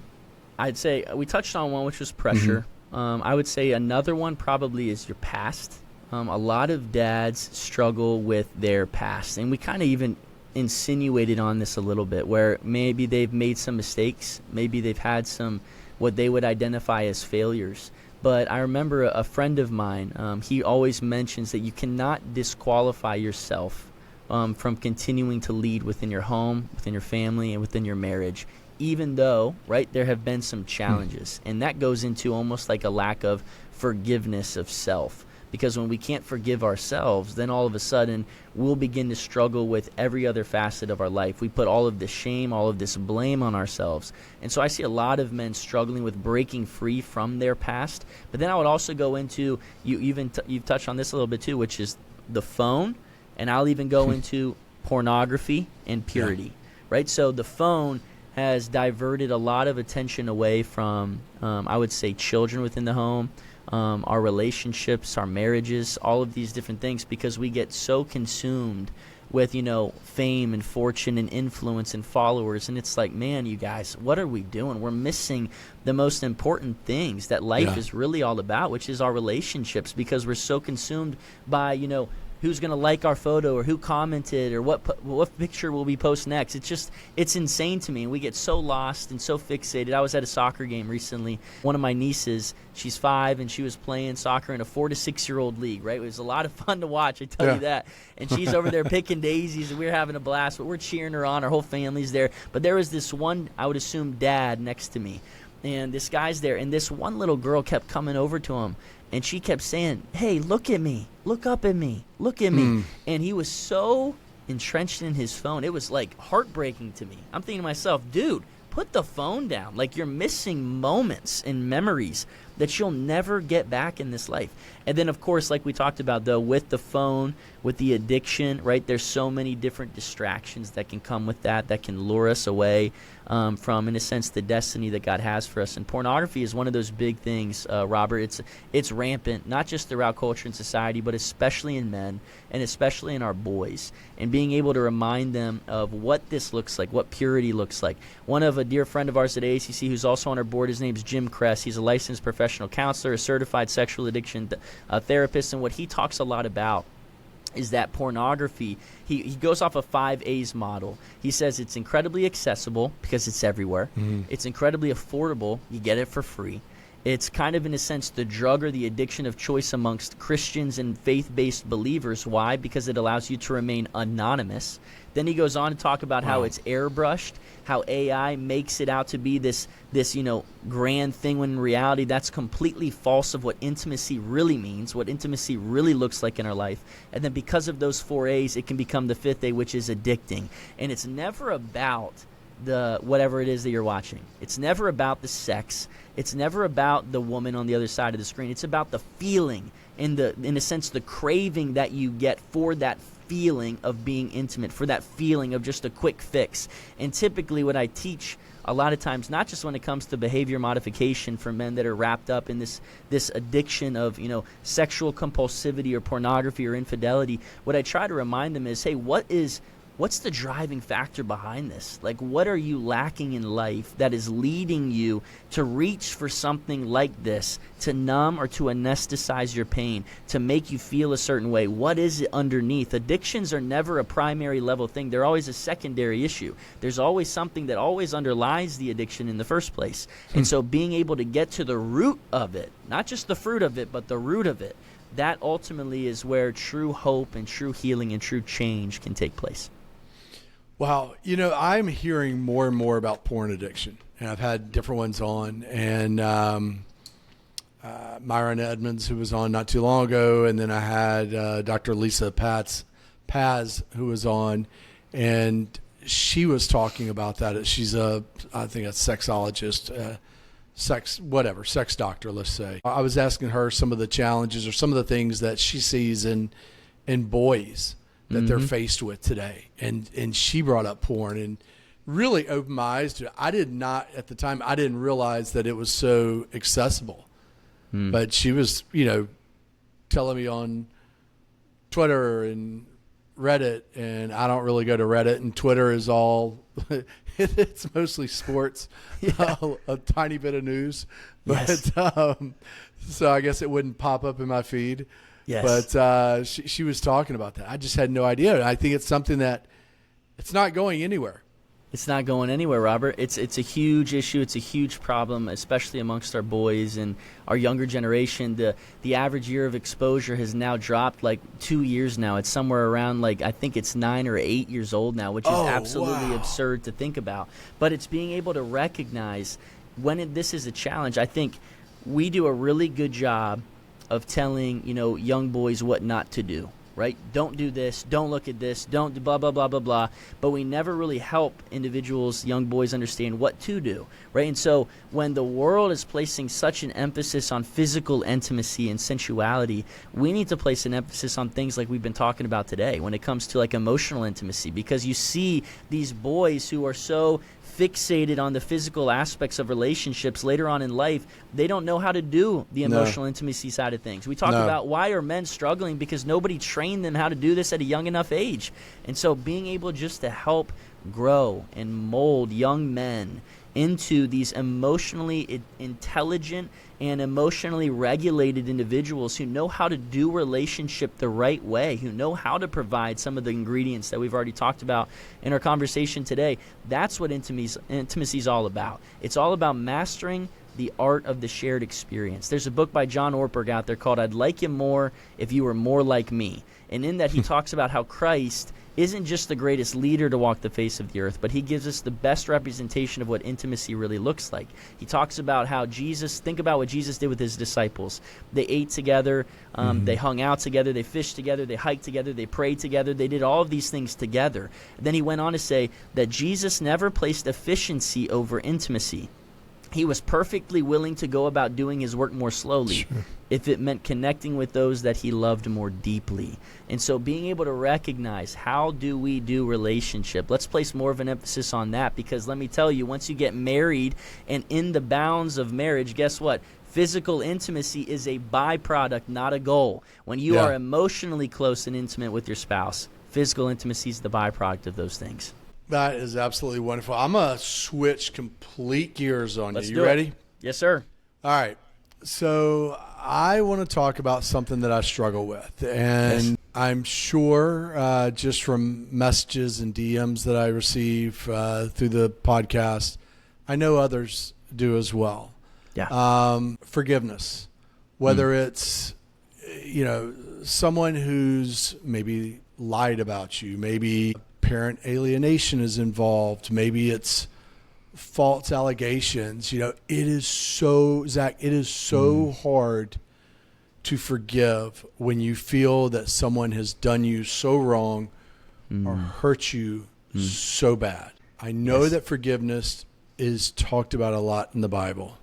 I'd say we touched on one, which was pressure. I would say another one probably is your past. A lot of dads struggle with their past, and we kind of even insinuated on this a little bit, where maybe they've made some mistakes, maybe they've had some what they would identify as failures. But I remember a friend of mine, he always mentions that you cannot disqualify yourself from continuing to lead within your home, within your family, and within your marriage, even though, right, there have been some challenges. And that goes into almost like a lack of forgiveness of self. Because when we can't forgive ourselves, then all of a sudden we'll begin to struggle with every other facet of our life. We put all of this shame, all of this blame on ourselves. And so I see a lot of men struggling with breaking free from their past. But then I would also go into, you've touched on this a little bit too, which is the phone. And I'll even go into pornography and purity, right? So the phone has diverted a lot of attention away from, I would say, children within the home, our relationships, our marriages, all of these different things, because we get so consumed with, fame and fortune and influence and followers. And it's like, man, you guys, what are we doing? We're missing the most important things that life is really all about, which is our relationships, because we're so consumed by, who's going to like our photo or who commented or what picture will we post next. It's insane to me. And we get so lost and so fixated. I was at a soccer game recently. One of my nieces, she's 5, and she was playing soccer in a 4 to 6-year-old league, right? It was a lot of fun to watch, I tell you that. And she's over there picking daisies, and we're having a blast, but we're cheering her on. Our whole family's there. But there was this one, I would assume, dad next to me. And this guy's there, and this one little girl kept coming over to him. And she kept saying, hey, look at me, look up at me, look at me. And he was so entrenched in his phone. It was like heartbreaking to me. I'm thinking to myself, dude, put the phone down. Like, you're missing moments and memories that you'll never get back in this life. And then, of course, like we talked about, though, with the phone, with the addiction, right, there's so many different distractions that can come with that can lure us away from, in a sense, the destiny that God has for us. And pornography is one of those big things, Robert. It's rampant, not just throughout culture and society, but especially in men and especially in our boys. And being able to remind them of what this looks like, what purity looks like. One of a dear friend of ours at ACC who's also on our board, his name's Jim Kress. He's a licensed professional counselor, a certified sexual addiction therapist, and what he talks a lot about is that pornography, he goes off a 5 A's model. He says it's incredibly accessible because it's everywhere. It's incredibly affordable. You get it for free. It's kind of, in a sense, the drug or the addiction of choice amongst Christians and faith-based believers. Why? Because it allows you to remain anonymous. Then he goes on to talk about how it's airbrushed, how AI makes it out to be this grand thing, when in reality that's completely false of what intimacy really means, what intimacy really looks like in our life. And then because of those 4 A's, it can become the 5th A, which is addicting. And it's never about the whatever it is that you're watching. It's never about the sex. It's never about the woman on the other side of the screen. It's about the feeling and in a sense, the craving that you get for that feeling of being intimate, for that feeling of just a quick fix. And typically what I teach a lot of times, not just when it comes to behavior modification for men that are wrapped up in this addiction of, sexual compulsivity or pornography or infidelity, what I try to remind them is, hey, what is what's the driving factor behind this? Like, what are you lacking in life that is leading you to reach for something like this, to numb or to anesthetize your pain, to make you feel a certain way? What is it underneath? Addictions are never a primary level thing. They're always a secondary issue. There's always something that always underlies the addiction in the first place. And so being able to get to the root of it, not just the fruit of it, but the root of it, that ultimately is where true hope and true healing and true change can take place. Wow. I'm hearing more and more about porn addiction, and I've had different ones on, and Myron Edmonds, who was on not too long ago, and then I had Dr. Lisa Paz, who was on, and she was talking about that. She's I think a sexologist, sex doctor, let's say. I was asking her some of the challenges or some of the things that she sees in boys that they're faced with today. And she brought up porn and really opened my eyes to it. I didn't realize that it was so accessible. But she was, telling me on Twitter and Reddit, and I don't really go to Reddit, and Twitter is all it's mostly sports, a tiny bit of news, but so I guess it wouldn't pop up in my feed. Yes. But she was talking about that. I just had no idea. I think it's something that it's not going anywhere. It's not going anywhere, Robert. It's a huge issue. It's a huge problem, especially amongst our boys and our younger generation. The average year of exposure has now dropped like 2 years now. It's somewhere around I think it's 9 or 8 years old now, which is absolutely absurd to think about. But it's being able to recognize when this is a challenge. I think we do a really good job of telling young boys what not to do. Right? Don't do this. Don't look at this. Don't do blah, blah, blah, blah, blah. But we never really help individuals, young boys, understand what to do. Right? And so when the world is placing such an emphasis on physical intimacy and sensuality, we need to place an emphasis on things like we've been talking about today when it comes to emotional intimacy, because you see these boys who are so fixated on the physical aspects of relationships later on in life, they don't know how to do the emotional intimacy side of things. We talk about why are men struggling, because nobody trained them how to do this at a young enough age. And so being able just to help grow and mold young men into these emotionally intelligent and emotionally regulated individuals who know how to do relationship the right way, who know how to provide some of the ingredients that we've already talked about in our conversation today. That's what intimacy is all about. It's all about mastering the art of the shared experience. There's a book by John Ortberg out there called I'd Like You More If You Were More Like Me. And in that he talks about how Christ isn't just the greatest leader to walk the face of the earth, but he gives us the best representation of what intimacy really looks like. He talks about how think about what Jesus did with his disciples. They ate together, they hung out together, they fished together, they hiked together, they prayed together, they did all of these things together. Then he went on to say that Jesus never placed efficiency over intimacy. He was perfectly willing to go about doing his work more slowly if it meant connecting with those that he loved more deeply. And so being able to recognize how do we do relationship, let's place more of an emphasis on that, because let me tell you, once you get married and in the bounds of marriage, guess what? Physical intimacy is a byproduct, not a goal. When you are emotionally close and intimate with your spouse, physical intimacy is the byproduct of those things. That is absolutely wonderful. I'm going to switch complete gears on Let's you. do You it. ready? Yes, sir. All right. So I want to talk about something that I struggle with. And I'm sure just from messages and DMs that I receive through the podcast, I know others do as well. Yeah. Forgiveness. Whether it's, someone who's maybe lied about you, maybe parent alienation is involved, maybe it's false allegations. It is so, Zach, it is so hard to forgive when you feel that someone has done you so wrong or hurt you so bad. I know that forgiveness is talked about a lot in the Bible.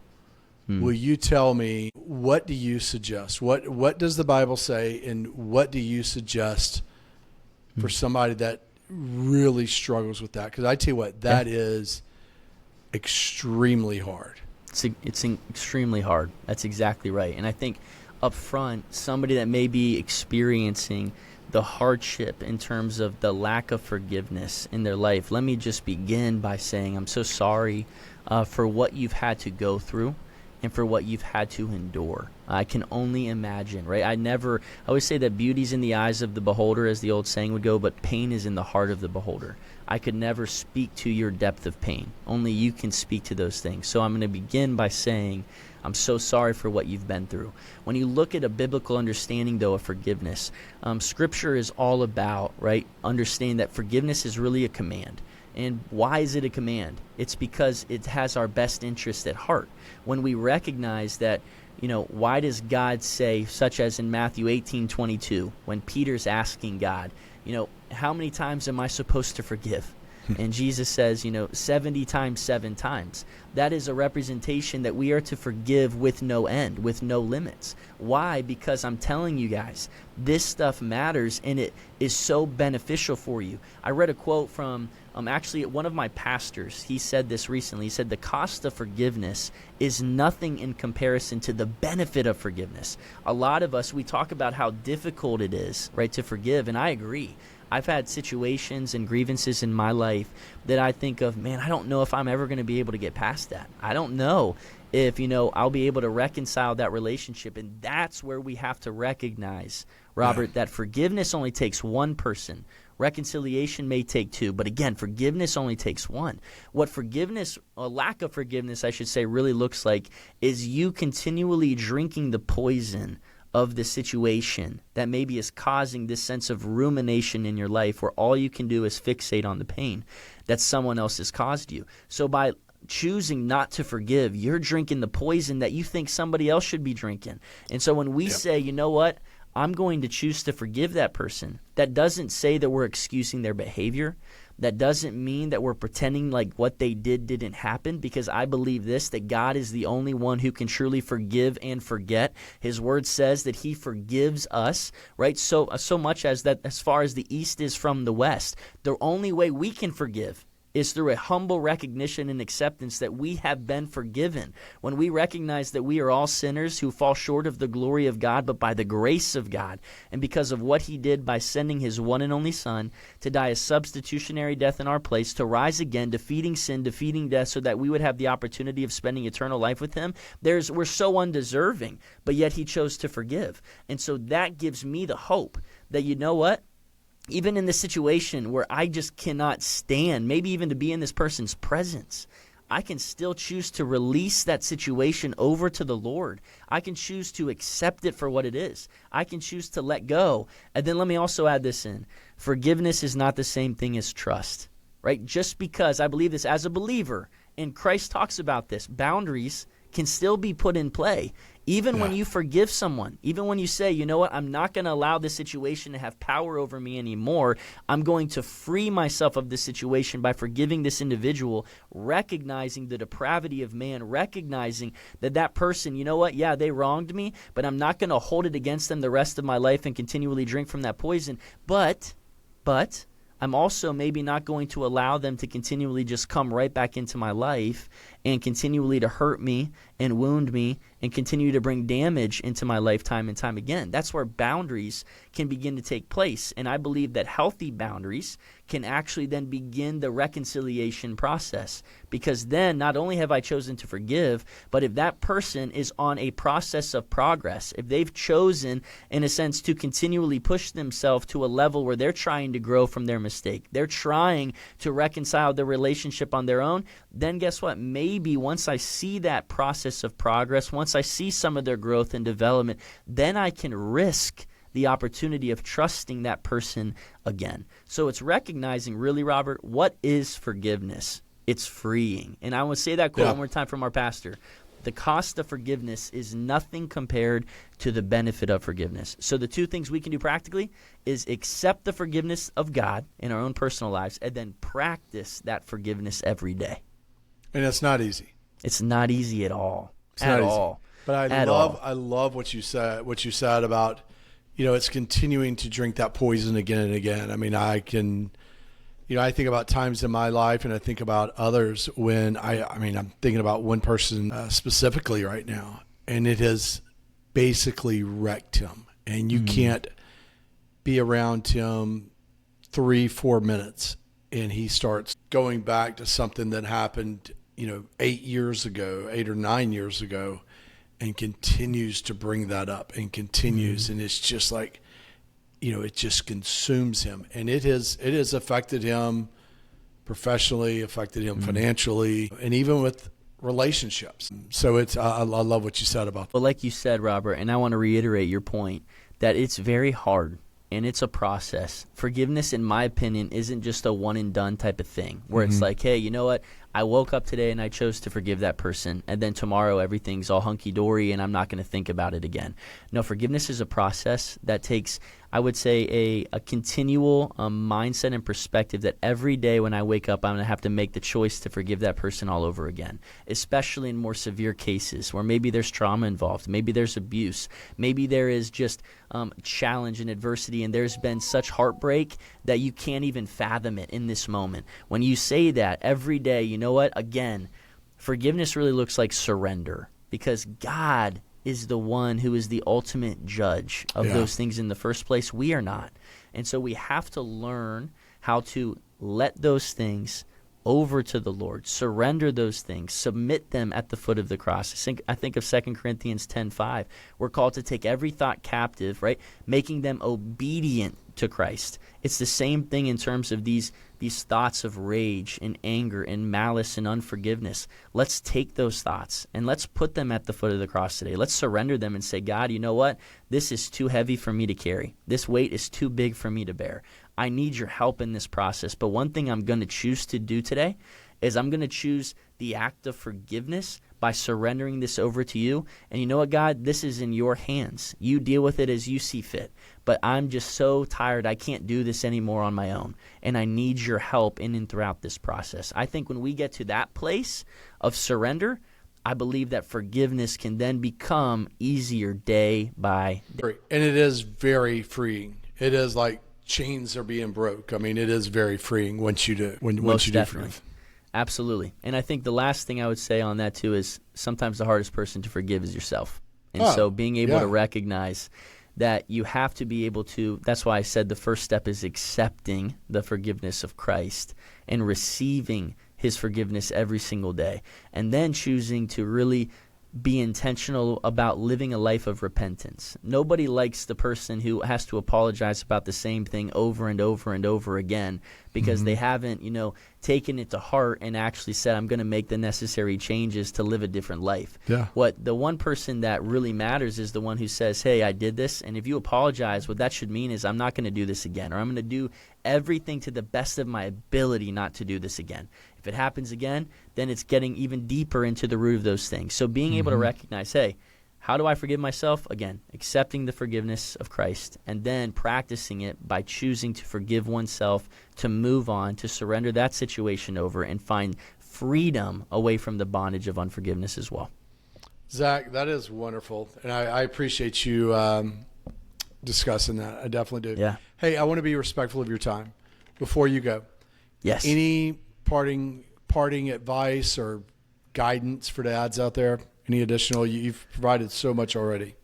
Will you tell me, what do you suggest? What does the Bible say, and what do you suggest for somebody that really struggles with that? Because I tell you what, that is extremely hard. It's extremely hard. That's exactly right. And I think up front, somebody that may be experiencing the hardship in terms of the lack of forgiveness in their life, let me just begin by saying I'm so sorry for what you've had to go through and for what you've had to endure. I can only imagine, right? I always say that beauty's in the eyes of the beholder, as the old saying would go, but pain is in the heart of the beholder. I could never speak to your depth of pain. Only you can speak to those things. So I'm going to begin by saying I'm so sorry for what you've been through. When you look at a biblical understanding, though, of forgiveness, Scripture is all about, right, understanding that forgiveness is really a command. And why is it a command? It's because it has our best interest at heart. When we recognize that, why does God say, such as in Matthew 18:22, when Peter's asking God, how many times am I supposed to forgive? And Jesus says, 70 times, 7 times. That is a representation that we are to forgive with no end, with no limits. Why? Because I'm telling you guys, this stuff matters and it is so beneficial for you. I read a quote from actually one of my pastors. He said this recently. He said, the cost of forgiveness is nothing in comparison to the benefit of forgiveness. A lot of us, we talk about how difficult it is, right, to forgive, and I agree. I've had situations and grievances in my life that I think of, man, I don't know if I'm ever going to be able to get past that. I don't know if, I'll be able to reconcile that relationship. And that's where we have to recognize, Robert, that forgiveness only takes one person. Reconciliation may take two, but again, forgiveness only takes one. What forgiveness, a lack of forgiveness, I should say, really looks like is you continually drinking the poison of the situation that maybe is causing this sense of rumination in your life where all you can do is fixate on the pain that someone else has caused you. So by choosing not to forgive, you're drinking the poison that you think somebody else should be drinking. And so when we say, you know what, I'm going to choose to forgive that person, that doesn't say that we're excusing their behavior. That doesn't mean that we're pretending like what they did didn't happen, because I believe this, that God is the only one who can truly forgive and forget. His word says that he forgives us, right? So much as that as far as the east is from the west, the only way we can forgive is through a humble recognition and acceptance that we have been forgiven. When we recognize that we are all sinners who fall short of the glory of God, but by the grace of God, and because of what he did by sending his one and only Son to die a substitutionary death in our place, to rise again, defeating sin, defeating death, so that we would have the opportunity of spending eternal life with him, we're so undeserving, but yet he chose to forgive. And so that gives me the hope that, you know what? Even in this situation where I just cannot stand, maybe even to be in this person's presence, I can still choose to release that situation over to the Lord. I can choose to accept it for what it is. I can choose to let go. And then let me also add this in. Forgiveness is not the same thing as trust, right? Just because I believe this as a believer, and Christ talks about this, boundaries can still be put in play. Even when you forgive someone, even when you say, you know what, I'm not going to allow this situation to have power over me anymore. I'm going to free myself of this situation by forgiving this individual, recognizing the depravity of man, recognizing that person, you know what, yeah, they wronged me, but I'm not going to hold it against them the rest of my life and continually drink from that poison. But I'm also maybe not going to allow them to continually just come right back into my life and continually to hurt me and wound me and continue to bring damage into my lifetime and time again. That's where boundaries can begin to take place. And I believe that healthy boundaries can actually then begin the reconciliation process, because then not only have I chosen to forgive, but if that person is on a process of progress, if they've chosen, in a sense, to continually push themselves to a level where they're trying to grow from their mistake, they're trying to reconcile the relationship on their own, then guess what? Maybe once I see that process of progress, once I see some of their growth and development, then I can risk the opportunity of trusting that person again. So it's recognizing, really, Robert, what is forgiveness? It's freeing. And I want to say that quote one more time from our pastor. The cost of forgiveness is nothing compared to the benefit of forgiveness. So the two things we can do practically is accept the forgiveness of God in our own personal lives and then practice that forgiveness every day. And it's not easy. It's not easy at all. It's not easy. But I love what you said about, it's continuing to drink that poison again and again. I mean, I think about times in my life, and I think about others when I'm thinking about one person specifically right now, and it has basically wrecked him. And you can't be around him 3-4 minutes, and he starts going back to something that happened, 8 or 9 years ago, and continues to bring that up and continues. And it's just like, it just consumes him. And it has affected him professionally, affected him financially, and even with relationships. So I love what you said about that. Well, like you said, Robert, and I want to reiterate your point, that it's very hard and it's a process. Forgiveness, in my opinion, isn't just a one and done type of thing where it's like, hey, you know what? I woke up today and I chose to forgive that person, and then tomorrow everything's all hunky-dory and I'm not going to think about it again. No, forgiveness is a process that takes, I would say, a continual mindset and perspective that every day when I wake up, I'm going to have to make the choice to forgive that person all over again, especially in more severe cases where maybe there's trauma involved, maybe there's abuse, maybe there is just challenge and adversity, and there's been such heartbreak that you can't even fathom it in this moment. When you say that every day, you know what? Again, forgiveness really looks like surrender, because God is the one who is the ultimate judge of those things in the first place. We are not. And so we have to learn how to let those things over to the Lord, surrender those things, submit them at the foot of the cross. I think of 2 Corinthians 10:5. We're called to take every thought captive, right? Making them obedient to Christ. It's the same thing in terms of these thoughts of rage and anger and malice and unforgiveness. Let's take those thoughts and let's put them at the foot of the cross today. Let's surrender them and say, God, you know what? This is too heavy for me to carry. This weight is too big for me to bear. I need your help in this process. But one thing I'm going to choose to do today is I'm going to choose the act of forgiveness by surrendering this over to you. And you know what, God? This is in your hands. You deal with it as you see fit. But I'm just so tired. I can't do this anymore on my own. And I need your help in and throughout this process. I think when we get to that place of surrender, I believe that forgiveness can then become easier day by day. And it is very freeing. It is like chains are being broke. I mean, it is very freeing once you do. Once you do forgive. Absolutely. And I think the last thing I would say on that too is sometimes the hardest person to forgive is yourself. And so being able to recognize that you have to be able to, that's why I said the first step is accepting the forgiveness of Christ and receiving his forgiveness every single day, and then choosing to really be intentional about living a life of repentance. Nobody likes the person who has to apologize about the same thing over and over and over again because they haven't, taken it to heart and actually said, I'm going to make the necessary changes to live a different life. Yeah. What the one person that really matters is the one who says, hey, I did this, and if you apologize, what that should mean is I'm not going to do this again, or I'm going to do everything to the best of my ability not to do this again. If it happens again, then it's getting even deeper into the root of those things. So being able to recognize, hey, how do I forgive myself? Again, accepting the forgiveness of Christ, and then practicing it by choosing to forgive oneself, to move on, to surrender that situation over, and find freedom away from the bondage of unforgiveness as well. Zach, that is wonderful, and I appreciate you discussing that. I definitely do. Yeah. Hey, I want to be respectful of your time. Before you go, yes. Any parting advice or guidance for dads out there? Any additional? You've provided so much already.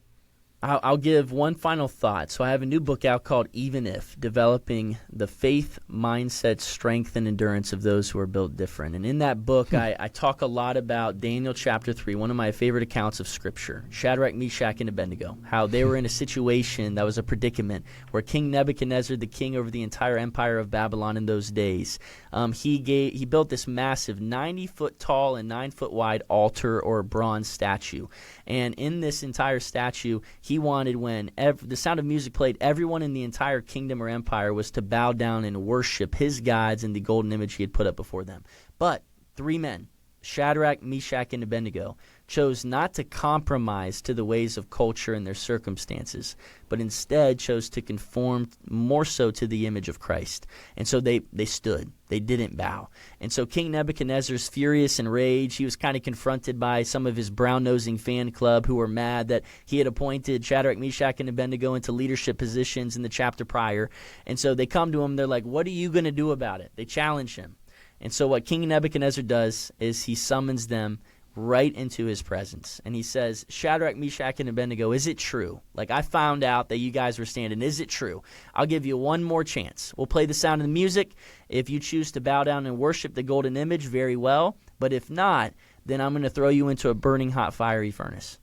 I'll give one final thought. So I have a new book out called Even If, Developing the Faith, Mindset, Strength, and Endurance of Those Who Are Built Different. And in that book, I talk a lot about Daniel chapter 3, one of my favorite accounts of Scripture, Shadrach, Meshach, and Abednego, how they were in a situation that was a predicament where King Nebuchadnezzar, the king over the entire empire of Babylon in those days, he built this massive 90-foot tall and 9-foot wide altar or bronze statue. And in this entire statue, he wanted, when the sound of music played, everyone in the entire kingdom or empire was to bow down and worship his gods and the golden image he had put up before them. But 3 men, Shadrach, Meshach, and Abednego, chose not to compromise to the ways of culture and their circumstances, but instead chose to conform more so to the image of Christ. And so they stood. They didn't bow. And so King Nebuchadnezzar's furious and rage, he was kind of confronted by some of his brown-nosing fan club who were mad that he had appointed Shadrach, Meshach, and Abednego into leadership positions in the chapter prior. And so they come to him, they're like, what are you going to do about it? They challenge him. And so what King Nebuchadnezzar does is he summons them right into his presence. And he says, Shadrach, Meshach, and Abednego, is it true? Like, I found out that you guys were standing. Is it true? I'll give you one more chance. We'll play the sound of the music. If you choose to bow down and worship the golden image, very well. But if not, then I'm going to throw you into a burning hot fiery furnace.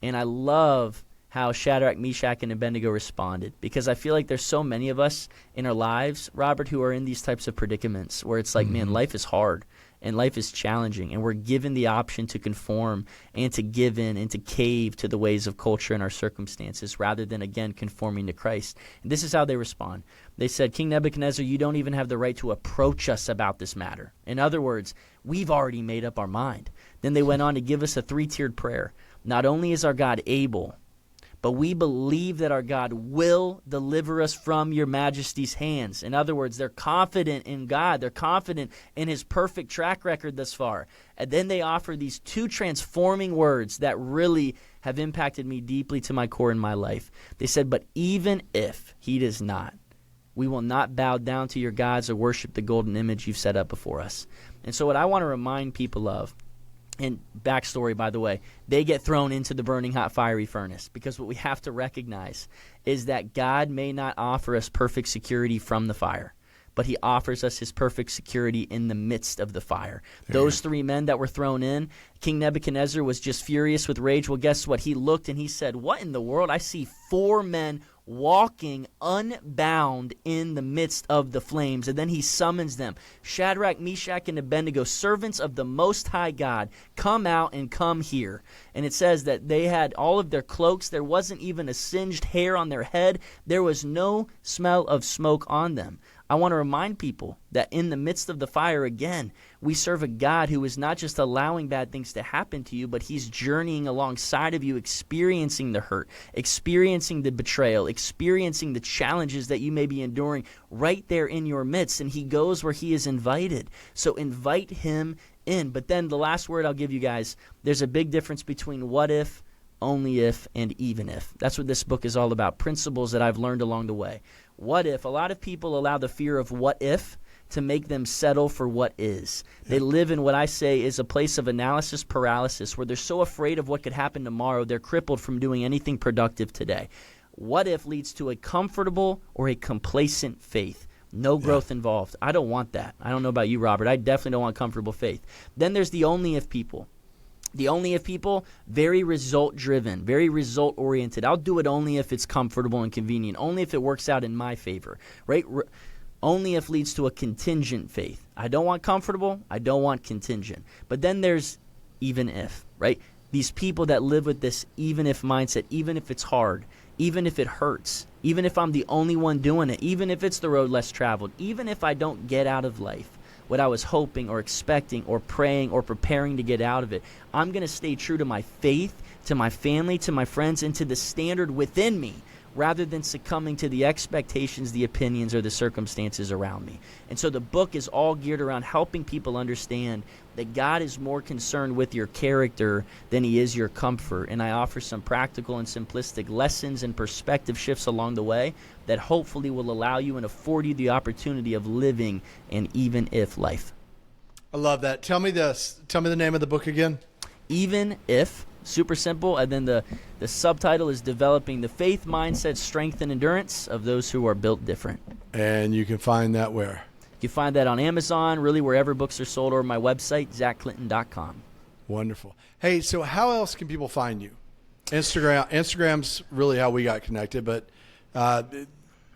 And I love how Shadrach, Meshach, and Abednego responded, because I feel like there's so many of us in our lives, Robert, who are in these types of predicaments where it's like, man, life is hard. And life is challenging, and we're given the option to conform and to give in and to cave to the ways of culture and our circumstances rather than, again, conforming to Christ. And this is how they respond. They said, King Nebuchadnezzar, you don't even have the right to approach us about this matter. In other words, we've already made up our mind. Then they went on to give us a three-tiered prayer. Not only is our God able, but we believe that our God will deliver us from your majesty's hands. In other words, they're confident in God. They're confident in his perfect track record thus far. And then they offer these two transforming words that really have impacted me deeply to my core in my life. They said, but even if he does not, we will not bow down to your gods or worship the golden image you've set up before us. And so what I want to remind people of, and backstory, by the way, they get thrown into the burning hot fiery furnace, because what we have to recognize is that God may not offer us perfect security from the fire, but he offers us his perfect security in the midst of the fire. Those three men that were thrown in, King Nebuchadnezzar was just furious with rage. Well, guess what? He looked and he said, what in the world? I see four men walking unbound in the midst of the flames. And then he summons them. Shadrach, Meshach, and Abednego, servants of the Most High God, come out and come here. And it says that they had all of their cloaks. There wasn't even a singed hair on their head. There was no smell of smoke on them. I want to remind people that in the midst of the fire, again, we serve a God who is not just allowing bad things to happen to you, but he's journeying alongside of you, experiencing the hurt, experiencing the betrayal, experiencing the challenges that you may be enduring right there in your midst. And he goes where he is invited. So invite him in. But then the last word I'll give you guys, there's a big difference between what if, only if, and even if. That's what this book is all about, principles that I've learned along the way. What if? A lot of people allow the fear of what if to make them settle for what is. They live in what I say is a place of analysis paralysis, where they're so afraid of what could happen tomorrow, they're crippled from doing anything productive today. What if leads to a comfortable or a complacent faith. No growth involved. I don't want that. I don't know about you, Robert. I definitely don't want comfortable faith. Then there's the only if people. The only if people, very result-driven, very result-oriented. I'll do it only if it's comfortable and convenient, only if it works out in my favor, right? Only if leads to a contingent faith. I don't want comfortable. I don't want contingent. But then there's even if, right? These people that live with this even if mindset, even if it's hard, even if it hurts, even if I'm the only one doing it, even if it's the road less traveled, even if I don't get out of life what I was hoping or expecting or praying or preparing to get out of it, I'm going to stay true to my faith, to my family, to my friends, and to the standard within me, rather than succumbing to the expectations, the opinions, or the circumstances around me. And so the book is all geared around helping people understand that God is more concerned with your character than he is your comfort. And I offer some practical and simplistic lessons and perspective shifts along the way that hopefully will allow you and afford you the opportunity of living an even if life. I love that. Tell me this. Tell me the name of the book again. Even If. Super simple. And then the subtitle is Developing the Faith, Mindset, Strength, and Endurance of Those Who Are Built Different. And you can find that where? You can find that on Amazon, really wherever books are sold, or my website, zachclinton.com. Wonderful. Hey, so how else can people find you? Instagram's really how we got connected, but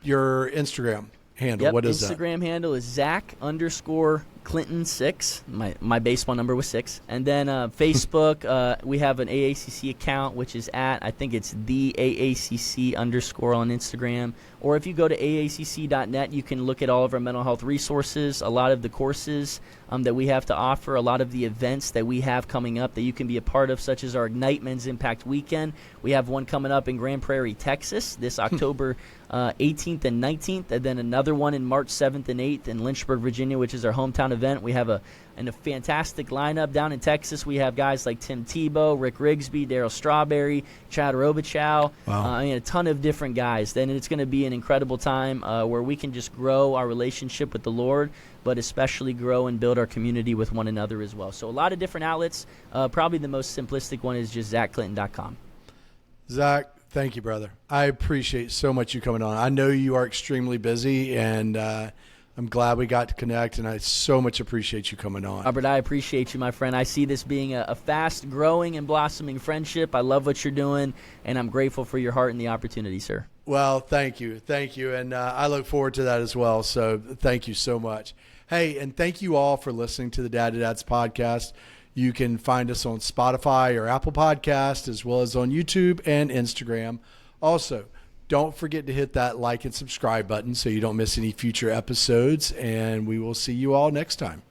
your Instagram handle, what is that? Instagram handle is Zach_Clinton6. My baseball number was 6. And then Facebook, we have an AACC account, which is I think it's the AACC_ on Instagram. Or if you go to aacc.net, you can look at all of our mental health resources, a lot of the courses that we have to offer, a lot of the events that we have coming up that you can be a part of, such as our Ignite Men's Impact Weekend. We have one coming up in Grand Prairie, Texas, this October 18th and 19th, and then another one in March 7th and 8th in Lynchburg, Virginia, which is our hometown of event. We have a fantastic lineup down in Texas. We have guys like Tim Tebow, Rick Rigsby, Daryl Strawberry, Chad Robichaux. Wow. A ton of different guys. Then it's going to be an incredible time where we can just grow our relationship with the Lord, but especially grow and build our community with one another as well. So a lot of different outlets. Probably the most simplistic one is just ZachClinton.com. Zach, thank you, brother. I appreciate so much you coming on. I know you are extremely busy, and I'm glad we got to connect, and I so much appreciate you coming on. Robert, I appreciate you, my friend. I see this being a fast-growing and blossoming friendship. I love what you're doing, and I'm grateful for your heart and the opportunity, sir. Well, thank you. Thank you, and I look forward to that as well, so thank you so much. Hey, and thank you all for listening to the Dad to Dads podcast. You can find us on Spotify or Apple Podcast, as well as on YouTube and Instagram. Also, don't forget to hit that like and subscribe button so you don't miss any future episodes, and we will see you all next time.